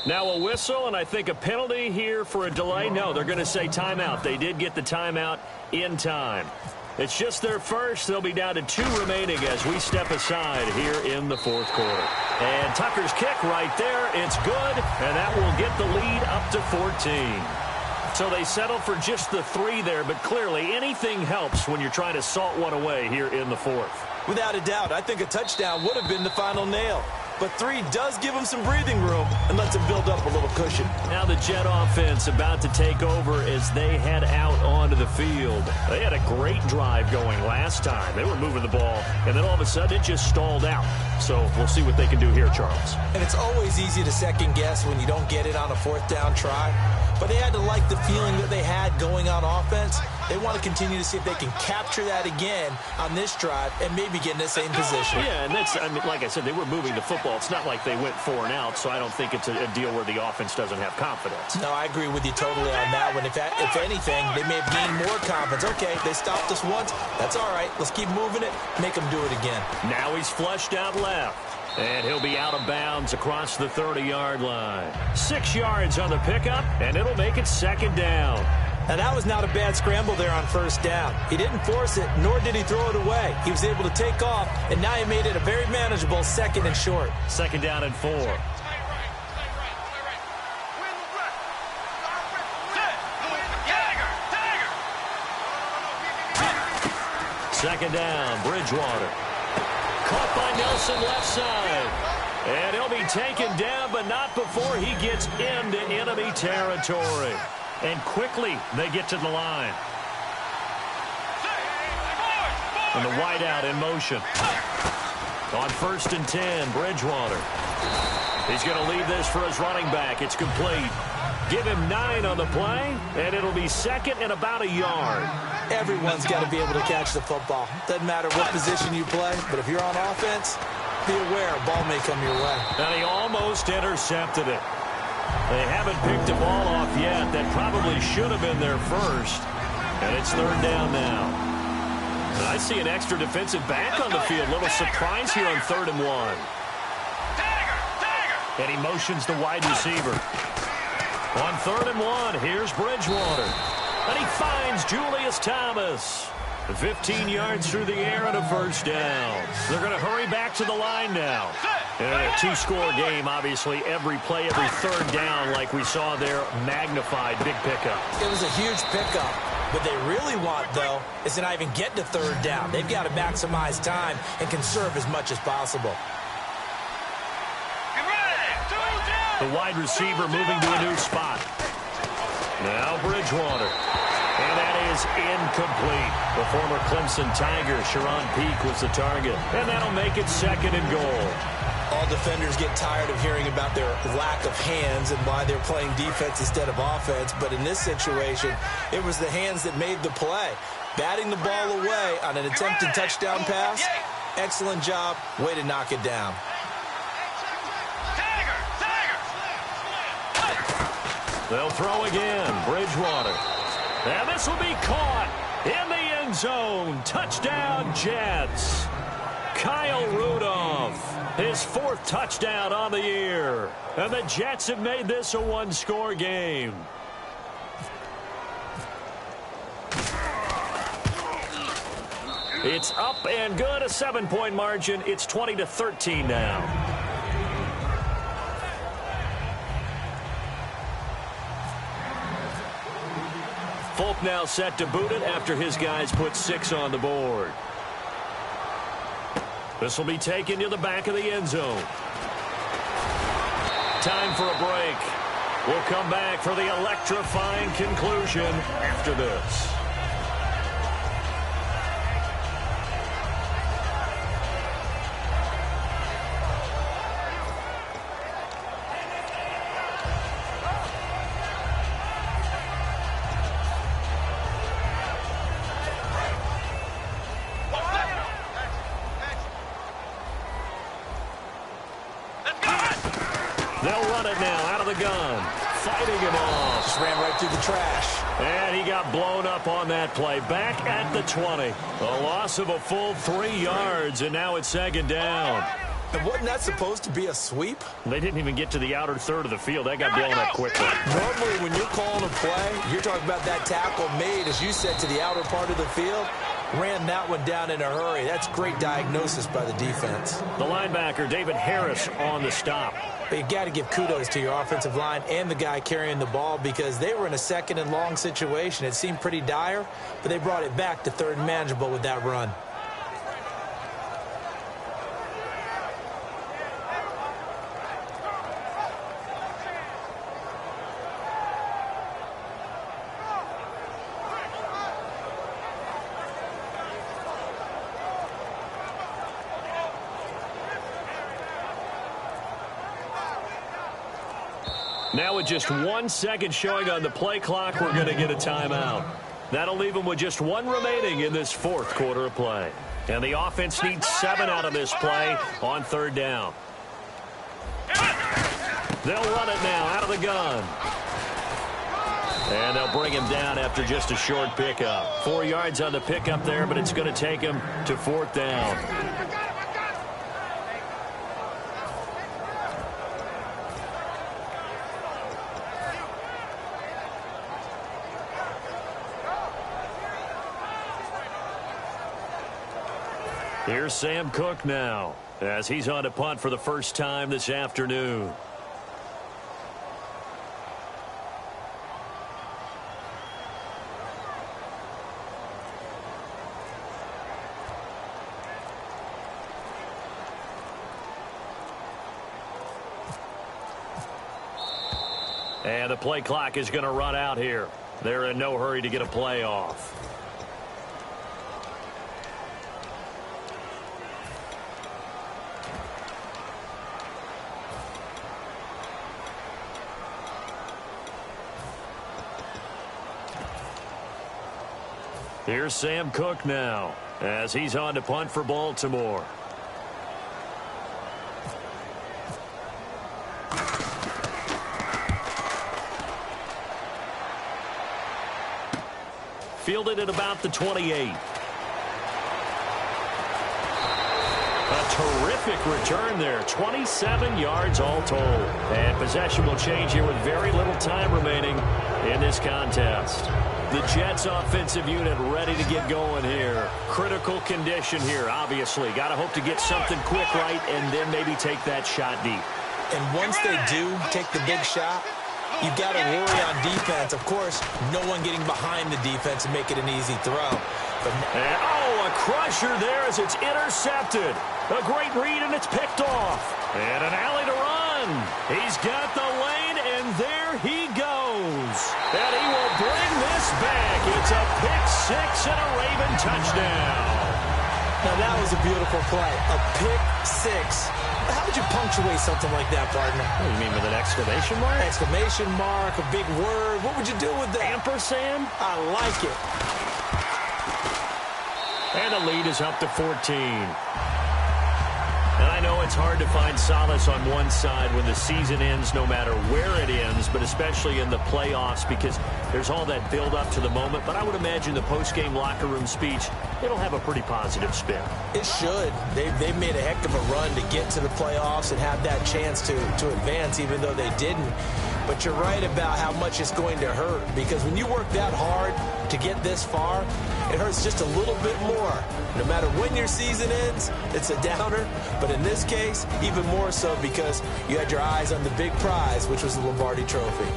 Now a whistle, and I think a penalty here for a delay. No, they're going to say timeout. They did get the timeout in time. It's just their first. They'll be down to 2 remaining as we step aside here in the fourth quarter. And Tucker's kick right there. It's good, and that will get the lead up to 14. So they settle for just the 3 there, but clearly anything helps when you're trying to salt one away here in the fourth. Without a doubt, I think a touchdown would have been the final nail. But 3 does give them some breathing room and lets them build up a little cushion. Now the Jet offense about to take over as they head out onto the field. They had a great drive going last time. They were moving the ball, and then all of a sudden it just stalled out. So we'll see what they can do here, Charles. And it's always easy to second guess when you don't get it on a 4th down try. But they had to like the feeling that they had going on offense. They want to continue to see if they can capture that again on this drive and maybe get in the same position. Yeah, and that's, I mean, like I said, they were moving the football. It's not like they went 4 and out, so I don't think it's a deal where the offense doesn't have confidence. No, I agree with you totally on that one. If anything, they may have gained more confidence. Okay, they stopped us once. That's all right. Let's keep moving it. Make them do it again. Now he's flushed out left. And he'll be out of bounds across the 30-yard line. 6 yards on the pickup, and it'll make it 2nd down. Now, that was not a bad scramble there on first down. He didn't force it, nor did he throw it away. He was able to take off, and now he made it a very manageable 2nd and short. 2nd down and 4. Second down, Bridgewater. Caught by Nelson left side. And he'll be taken down, but not before he gets into enemy territory. And quickly, they get to the line. And the wideout in motion. On 1st and 10, Bridgewater. He's going to leave this for his running back. It's complete. Give him 9 on the play, and it'll be 2nd and about a yard. Everyone's got to be able to catch the football. Doesn't matter what position you play, but if you're on offense, be aware a ball may come your way. And he almost intercepted it. They haven't picked the ball off yet. That probably should have been their first. And it's 3rd down now. And I see an extra defensive back on the field. Little surprise here on 3rd and 1. And he motions the wide receiver. On 3rd and 1, here's Bridgewater. And he finds Julius Thomas. 15 yards through the air and a first down. They're going to hurry back to the line now. In a 2-score game, obviously, every play, every 3rd down, like we saw there, magnified, big pickup. It was a huge pickup. What they really want, though, is to not even get to 3rd down. They've got to maximize time and conserve as much as possible. The wide receiver moving to a new spot. Now Bridgewater. And that is incomplete. The former Clemson Tiger, Sharon Peak, was the target. And that'll make it 2nd and goal. All defenders get tired of hearing about their lack of hands and why they're playing defense instead of offense. But in this situation, it was the hands that made the play. Batting the ball away on an attempted touchdown pass. Excellent job. Way to knock it down. They'll throw again. Bridgewater. And this will be caught in the end zone. Touchdown, Jets. Kyle Rudolph, his 4th touchdown on the year. And the Jets have made this a 1-score game. It's up and good, a 7-point margin. It's 20-13 now. Folk now set to boot it after his guys put 6 on the board. This will be taken to the back of the end zone. Time for a break. We'll come back for the electrifying conclusion after this. They'll run it now out of the gun. Fighting him off. Just ran right through the trash. And he got blown up on that play. Back at the 20. A loss of a full 3 yards, and now it's 2nd down. And wasn't that supposed to be a sweep? They didn't even get to the outer 3rd of the field. That got blown up quickly. Normally, when you're calling a play, you're talking about that tackle made, as you said, to the outer part of the field. Ran that one down in a hurry. That's great diagnosis by the defense. The linebacker, David Harris, on the stop. But you got to give kudos to your offensive line and the guy carrying the ball because they were in a 2nd and long situation. It seemed pretty dire, but they brought it back to 3rd and manageable with that run. Now with just 1 second showing on the play clock, we're going to get a timeout. That'll leave them with just 1 remaining in this 4th quarter of play. And the offense needs 7 out of this play on 3rd down. They'll run it now out of the gun. And they'll bring him down after just a short pickup. 4 yards on the pickup there, but it's going to take him to 4th down. Here's Sam Cook now, as he's on to punt for the first time this afternoon. And the play clock is going to run out here. They're in no hurry to get a play off. Here's Sam Cook now, as he's on to punt for Baltimore. Fielded at about the 28. A terrific return there. 27 yards all told. And possession will change here with very little time remaining in this contest. The Jets offensive unit ready to get going here. Critical condition here, obviously. Got to hope to get something quick right and then maybe take that shot deep. And once they do take the big shot, you've got to worry on defense. Of course, no one getting behind the defense and make it an easy throw. And, a crusher there as it's intercepted. A great read, and it's picked off. And an alley to run. He's got the lane, and there he goes. And he will bring this back. It's a pick six and a Raven touchdown. Now, that was a beautiful play. A pick six. How would you punctuate something like that, partner? What do you mean, with an exclamation mark? Exclamation mark, a big word. What would you do with that? Ampersand? I like it. And the lead is up to 14. And I know it's hard to find solace on one side when the season ends, no matter where it ends, but especially in the playoffs, because there's all that build up to the moment. But I would imagine the post-game locker room speech, it'll have a pretty positive spin. It should. They've made a heck of a run to get to the playoffs and have that chance to advance, even though they didn't. But you're right about how much it's going to hurt, because when you work that hard to get this far, it hurts just a little bit more. No matter when your season ends, it's a downer. But in this case, even more so because you had your eyes on the big prize, which was the Lombardi Trophy.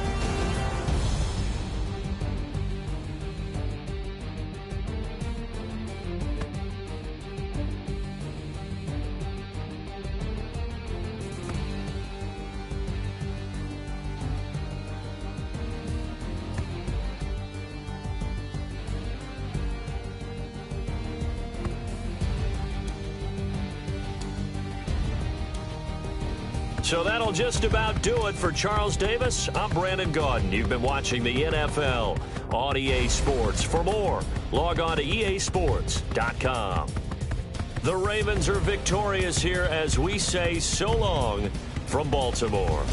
So that'll just about do it for Charles Davis. I'm Brandon Gaudin. You've been watching the NFL on EA Sports. For more, log on to easports.com. The Ravens are victorious here as we say so long from Baltimore.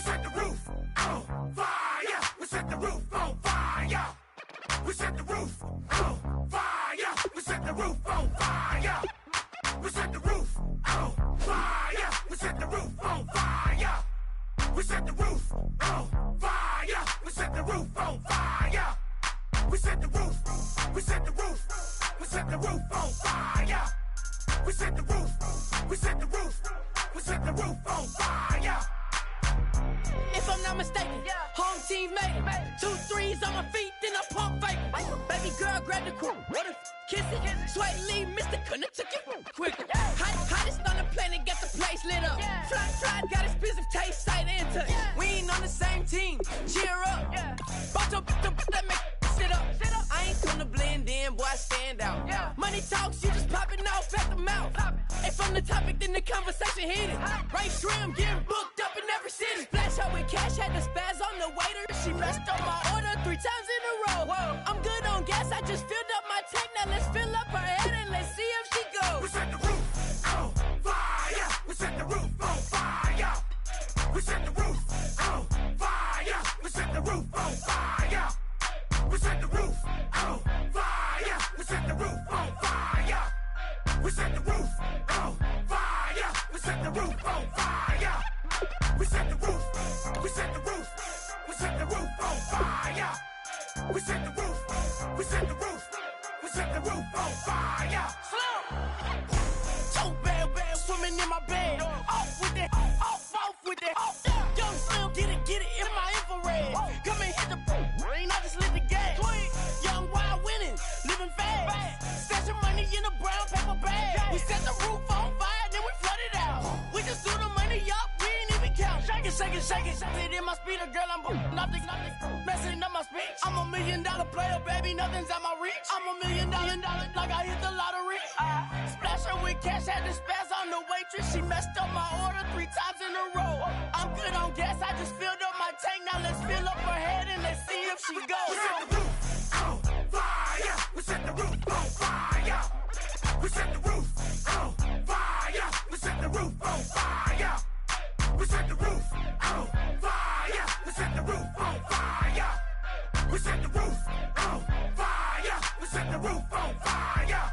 set the roof on fire. We set the roof on fire. We set the roof on fire. We set the roof on fire. We set the roof on fire. We set the roof on fire. We set the roof on fire. We set the roof on fire. We set the roof. We set the roof. We set the roof on fire. We set the roof. We set the roof. We set the roof on fire. If I'm not mistaken, home team made it. 2 threes on my feet, then I pump fake. Baby girl, grab the quick. What if kiss it? Sweat leave, Mr. Couldn't took it quick. Hottest on the planet, got the place lit up. Fly, got expensive taste, sight and touch. We ain't on the same team, cheer up. Bunch of that make sit up. I ain't come to blend in, boy, I stand out. Money talks, you just popping off at the mouth. If I'm the topic, then the conversation heated. Right shrimp, getting booked up in every city. Splash out with cash, had the spaz on the waiter. She messed up my order 3 times in a row. I'm good on gas, I just filled up my tank. Now let's fill up her head and let's see if she goes. We set the roof on fire. We set the roof on fire. We set the roof on fire. We set the roof on fire. We set the roof on fire. We set the roof on fire. We set the roof on fire. We set the roof on fire. We set the roof. We set the roof. We set the roof on fire. We set the roof. We set the roof. We set the roof on fire. So bad, swimming in my bed. Off with that, off with that. Young Slim, get it in my infrared. Come and hit the rain, I just lit the gas. Young wild winning, living fast. Stashing money in a brown paper bag. We set the roof on fire, then we flood it out. We just threw the money up, we ain't even count. Shake it. It in my speeder, girl, I'm nothing. Messing up my speech. I'm $1 million player, baby, nothing's at my reach. I'm $1 million, like I hit the lottery. Splash her with cash, had the spaz on the waitress. She messed up my order 3 times in a row. I'm good on gas, I just filled up my tank. Now let's fill up her head and let's see if she goes. We set the roof on fire. We set the roof on fire. We set the roof on fire. We set the roof on fire. We set the roof on fire. We set the roof on fire. We set the roof on fire. We set the roof on fire.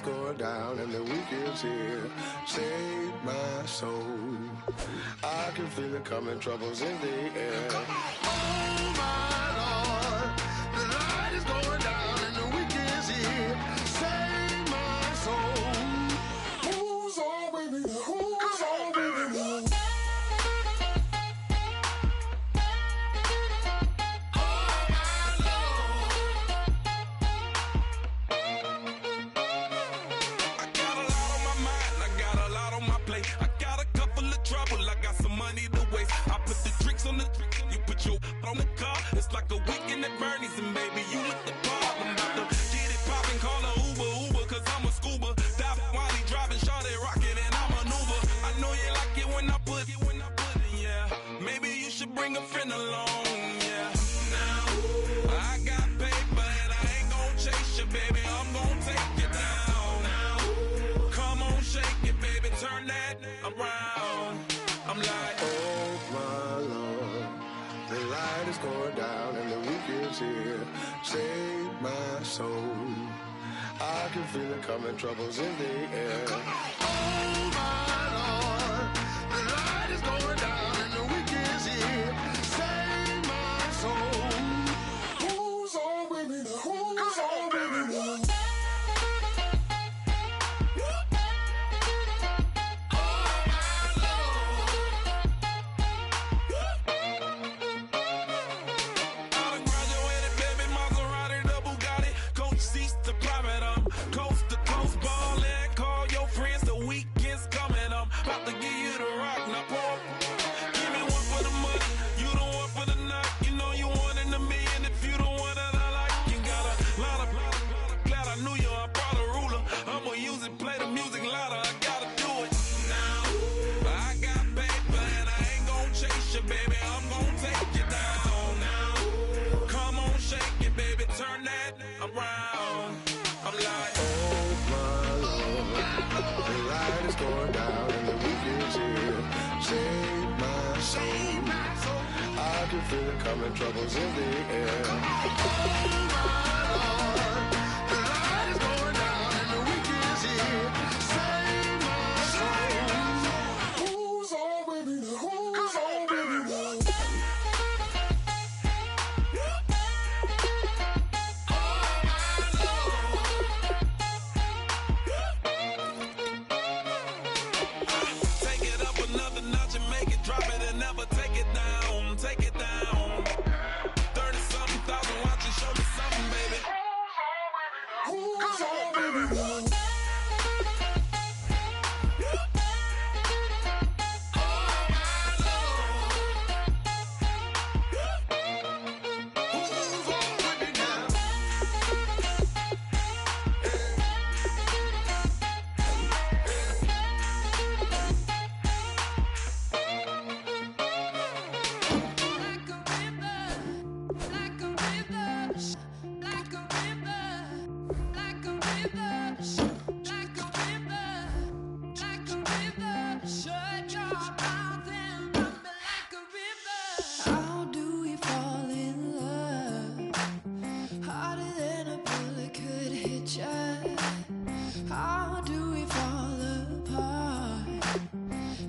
going down and the weekend's here. Save my soul. I can feel it coming, troubles in the air. Oh my Lord, the light is going down and the weekend's here. Save my soul. Who's on with me? Who's on with me? On the car, it's like a weekend at Bernie's, and baby, you look the part. I'm about to get it poppin', call a Uber, cause I'm a scuba. Dive while he driving, shawty rockin', and I maneuver. I know you like it when I put it, yeah. Maybe you should bring a friend along, yeah. Now, I got paper and I ain't gon' chase you, baby, I'm gon' take you down. Now, come on, shake it, baby, turn that around. I'm like, oh my Lord, the light is going down and the weekend's here. Save my soul. I can feel it coming, troubles in the air. Oh my Lord, the light is going down and the weekend's here. Save my soul. Who's on with me? Who's on with me? Going down and the weekend's here. Save my soul. I can feel it coming, troubles in the air. Oh my Lord, the light is going down and the weekend's here. Save my soul. Who's on with me? Who's on with me?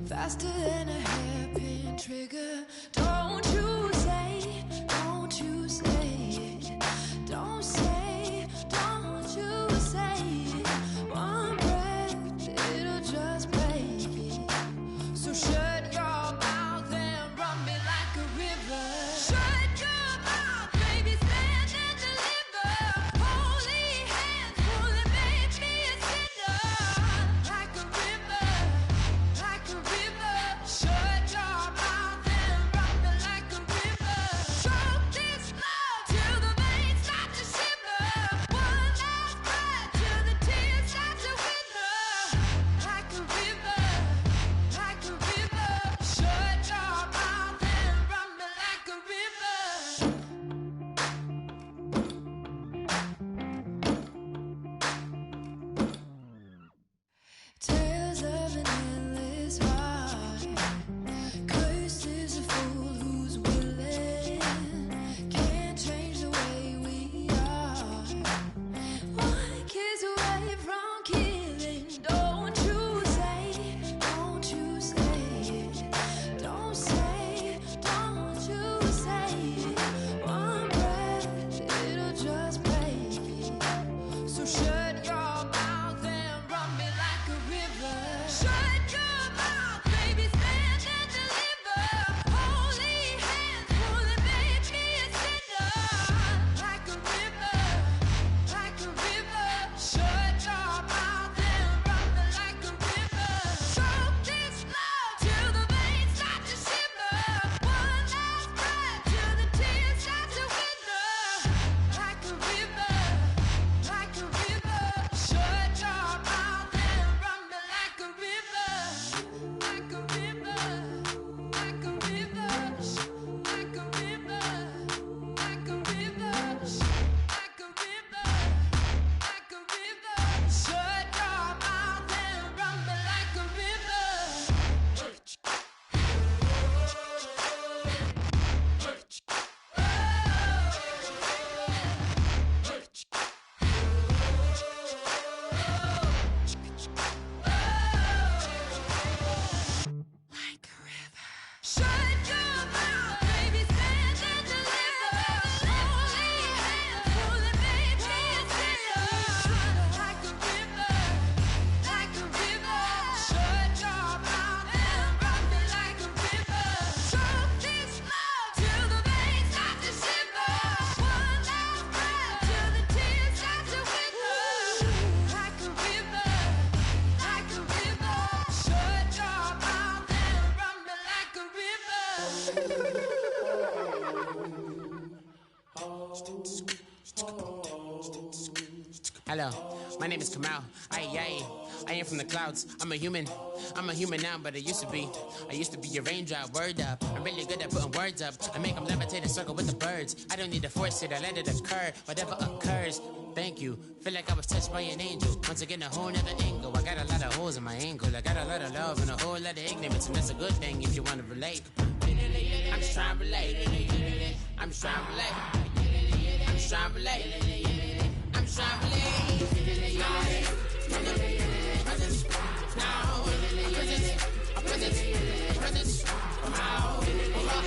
Faster than a hairpin trigger. Don't you say, don't you say it. Don't say, don't you say it. One breath, it'll just break it. So shut your mouth and run me like a river. Shut your mouth, baby, stand and deliver. Holy hands, Hello, my name is Kamal. I am from the clouds. I'm a human now, but I used to be a raindrop. Word up, I'm really good at putting words up. I make them levitate and circle with the birds. I don't need to force it, I let it occur. Whatever occurs, thank you. Feel like I was touched by an angel. Once again, a whole nother angle. I got a lot of holes in my angle. I got a lot of love and a whole lot of ignorance, and that's a good thing if you want to relate. I'm just trying to relate. I'm just trying to relate. I'm just trying to relate. I'm just trying to relate. Presence now. Presence. Come out. Come out.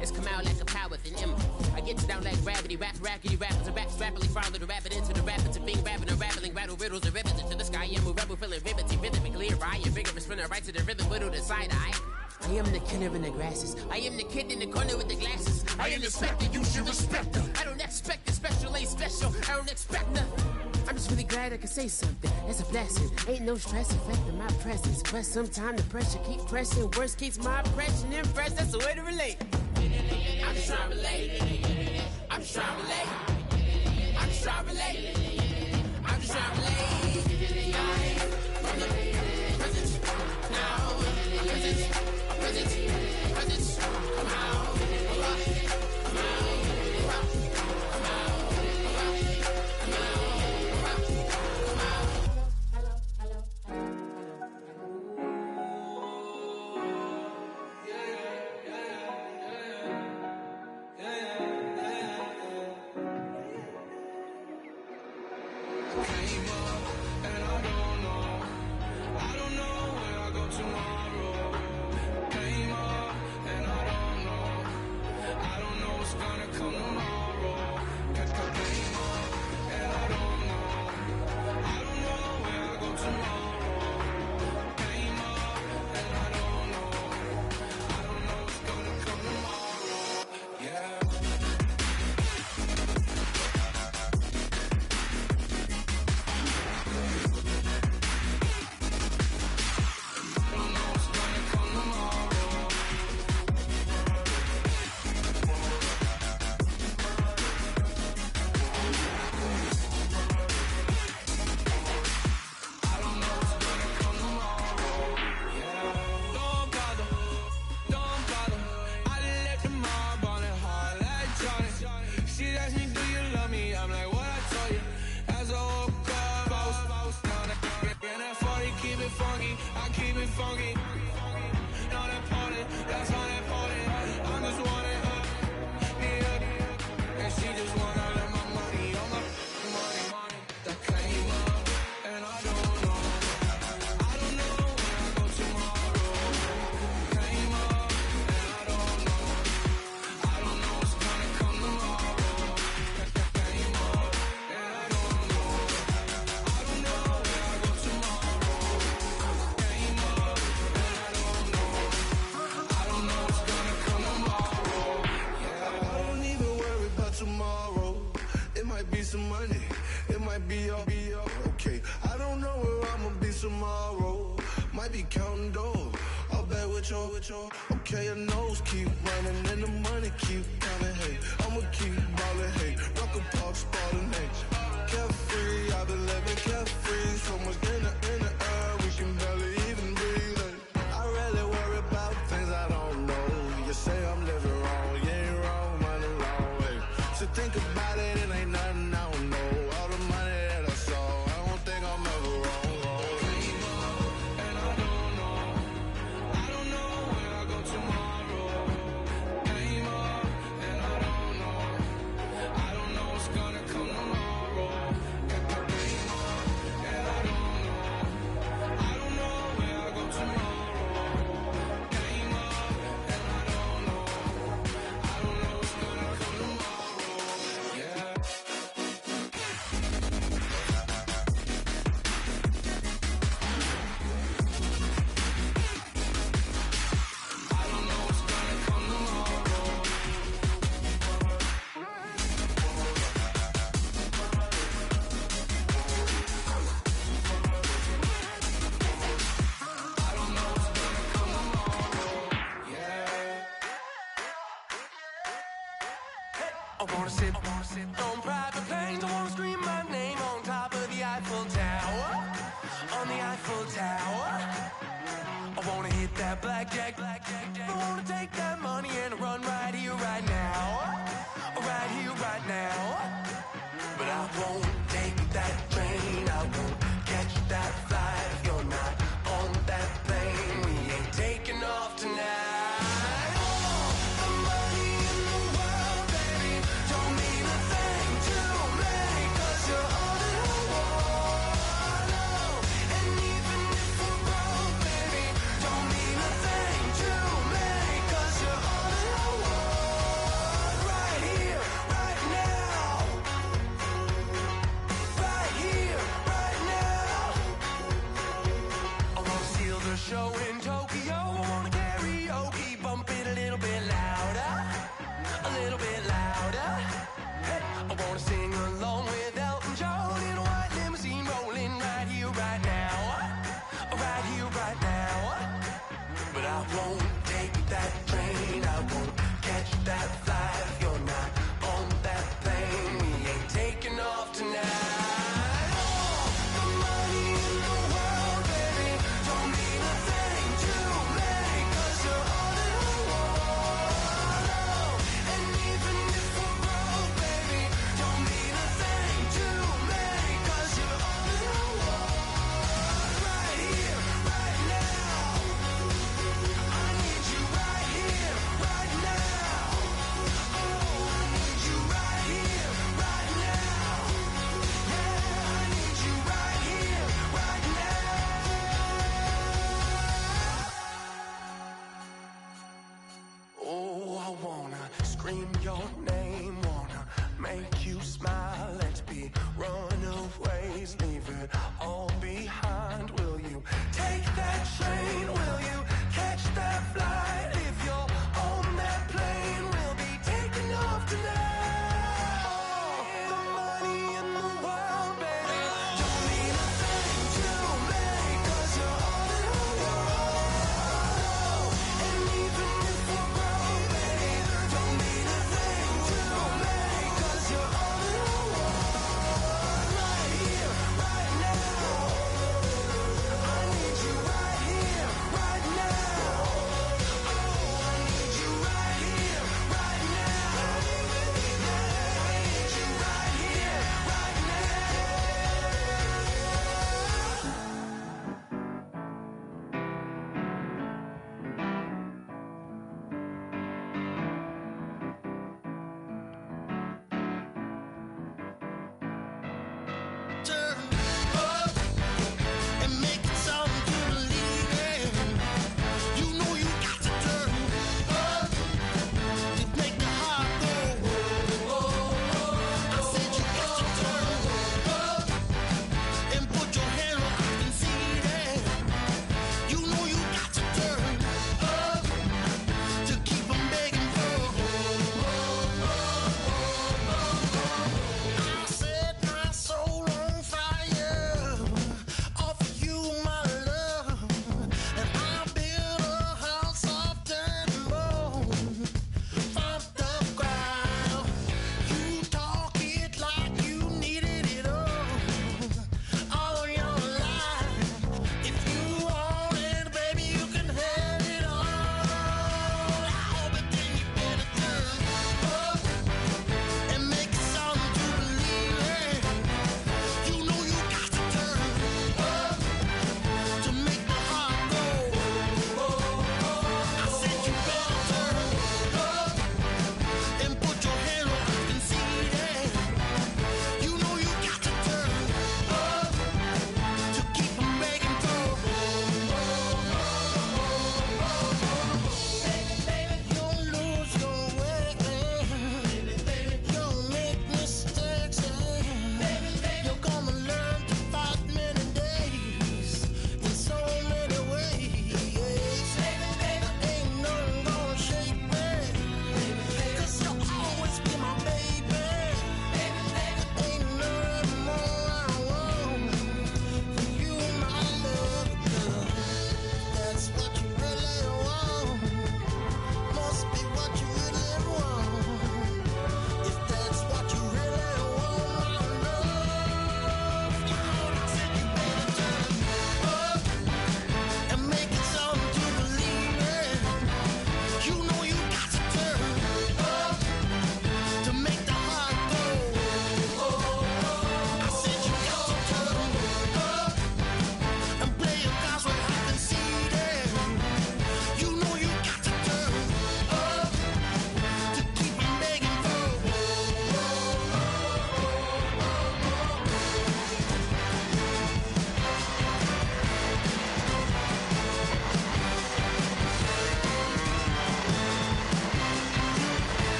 It's come out like a power within him. I get down like gravity, rackety rappers and raps rapidly follow the rapid into the rapids of being rapping and rattling, rattle riddles and ribbons into the sky. I'm a rebel feeling rhythmically right and vigorous from the right to the rhythm, widow to side eye. I am the killer in the grasses. I am the kid in the corner with the glasses. I am the specter, you should respect her. I don't expect a special, ain't special. I don't expect nothing. I'm just really glad I can say something. That's a blessing. Ain't no stress affecting my presence. But sometimes the pressure keep pressing. Worst keeps my impression impressed. That's the way to relate. I'm just trying to relate. I'm just trying to relate. I'm just trying to relate. I'm just trying to relate. From the presence now. Presence. Come out. Okay, your nose keep running and the money keep coming. Hey, I'ma keep ballin'. Hey, rock a park, spallin'. Hey, carefree, I've been living carefree. So much in the air, we can barely even breathe. Hey, I rarely worry about things I don't know. You say I'm living wrong, you ain't wrong, money long. Hey, so think about it, it ain't nothing I don't know. All the money that I saw, I don't think I'm ever wrong. wanna sit on private planes. I wanna scream my name on top of the Eiffel Tower. On the Eiffel Tower. I wanna hit that blackjack. I wanna take that money and run right here, right now. Right here, right now. But I won't take that train. I won't catch that flight if you're not on that plane. We ain't taking off tonight. Show in Tokyo, I wanna karaoke, bump it a little bit louder, a little bit louder. Hey, I wanna sing along with Elton John in a white limousine rolling right here, right now, right here, right now. But I won't take that train, I won't catch that flight if you're not on that plane. We ain't taking off tonight. All the money in the world, baby, don't mean a thing to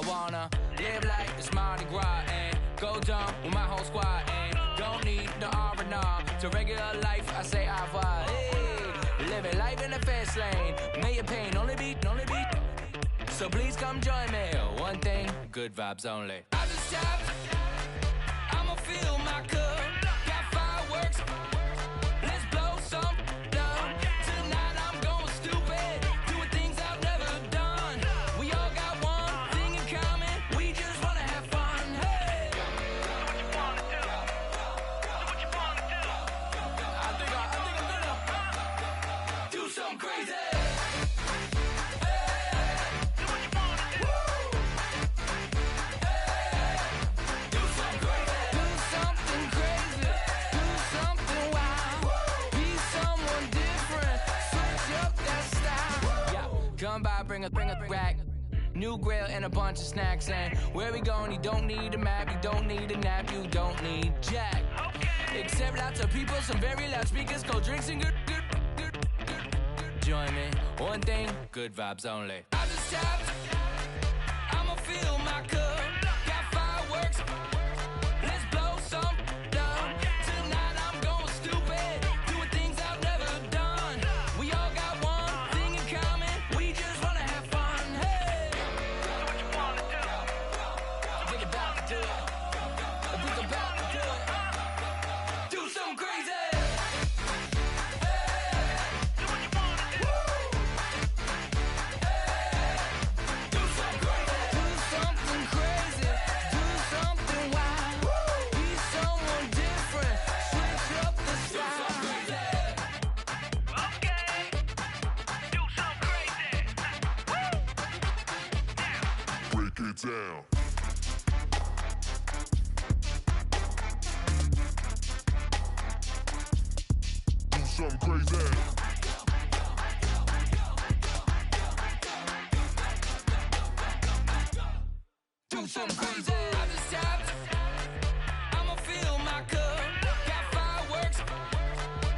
I wanna live like it's Mardi Gras and go dumb with my whole squad and don't need no R&R. To regular life, I say au revoir. Hey, living life in the fast lane. May your pain only be. So please come join me. One thing, good vibes only. I just stopped. I'ma fill my cup. Got fireworks. Let's blow some down. Tonight I'm going stupid. Doing things I've never done. We all got one thing in common. We just wanna have fun. Hey. Do what you wanna do. Do what you wanna do. I think I'm gonna do something crazy. Come by, bring a rack. New grill and a bunch of snacks. And where we going, you don't need a map. You don't need a nap. You don't need jack. Except lots of people, some very loud speakers, cold drinks and good. Join me. One thing, good vibes only. I just stopped. I'ma fill my cup. Got fireworks. Let's blow some down. Tonight I'm going stupid. Doing things I've never done. We all got one thing in common. We just wanna have fun. Hey. Do what you wanna do. I think about to do it. I think about to do it. Do something crazy. Down. Do something crazy. Do something crazy. I just stopped. I'ma fill my cup. Got fireworks.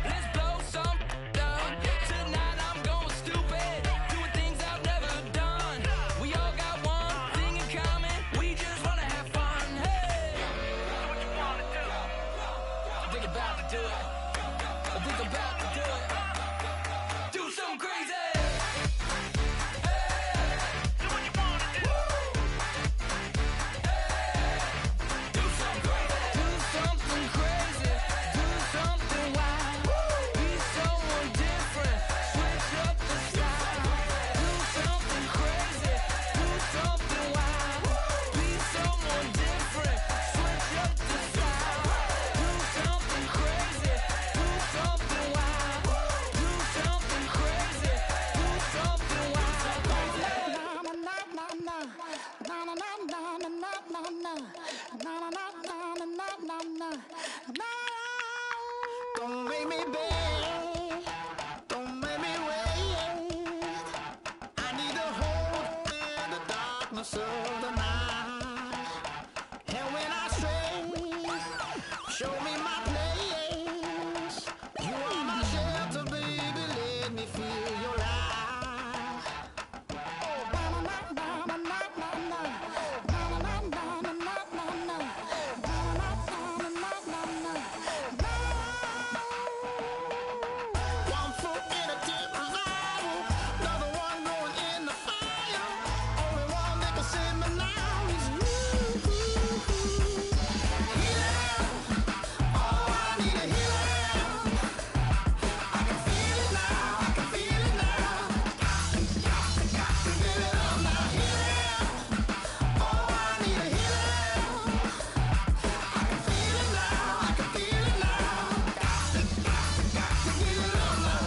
Let's blow some down. Tonight I'm going stupid. Doing things I've never done. We all got one thing in common. We just wanna have fun. Hey. Do what you wanna do. I think about to do it. I think about to do it. Do something crazy. Don't make me beg, don't make me wait. I need to hold in the darkness of the night. And when I stray, show me my place. You are my shelter, baby, let me feel your light. Oh, one foot in a deep revival, another one going in the fire. Only one that can save me now is you. Healing, oh, I need a healing. I can feel it now, I can feel it now. Got to get it up now. Healing, oh, I need a healing. I can feel it now, I can feel it now. Got to get it up now.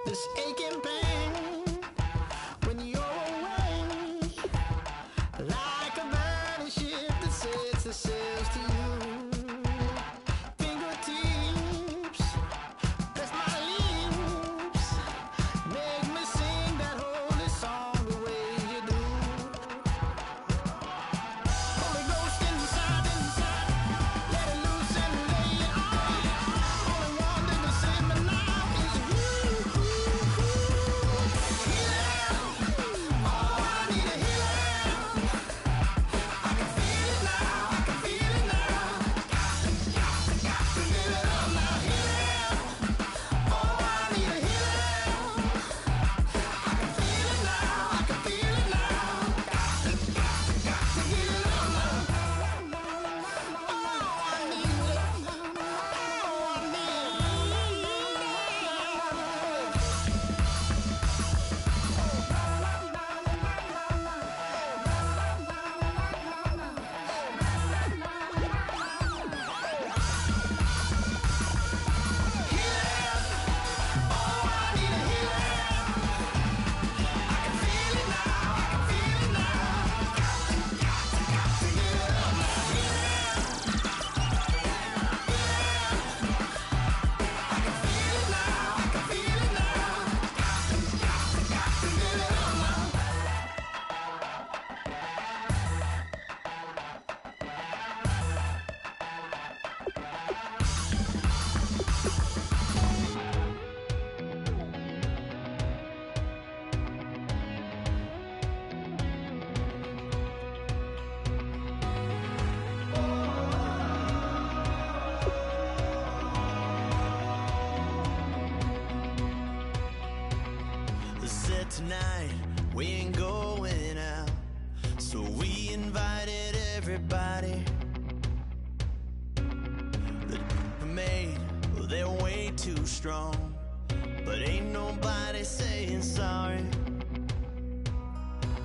This aching pain when you're away, like a burning ship that sets the sails to you. Fingertips, press my lips, make me sing that holy song the way you do. Holy Ghost inside, let it loose and lay it on. Only we ain't going out. So we invited everybody. The made, well, they're way too strong, but ain't nobody saying sorry.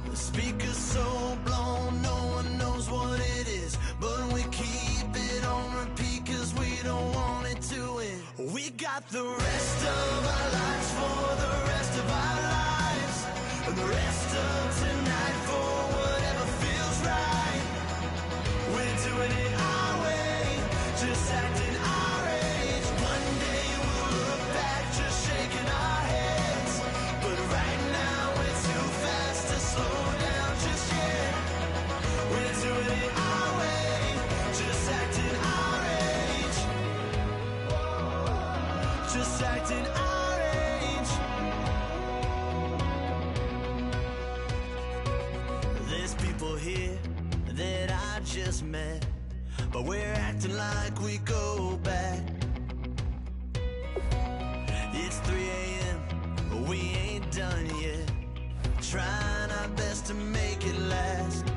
The speaker's so blown, no one knows what it is, but we keep it on repeat cause we don't want it to end. We got the rest of our lives for the rest of our lives, and the rest of tonight for whatever feels right. We're doing it our way, just acting our age. One day we'll look back just shaking our heads, but right now we're too fast to slow down just yet. We're doing it our way, just acting our age. Just acting our age. There's people here that I just met, but we're acting like we go back. It's 3 a.m., but we ain't done yet, trying our best to make it last.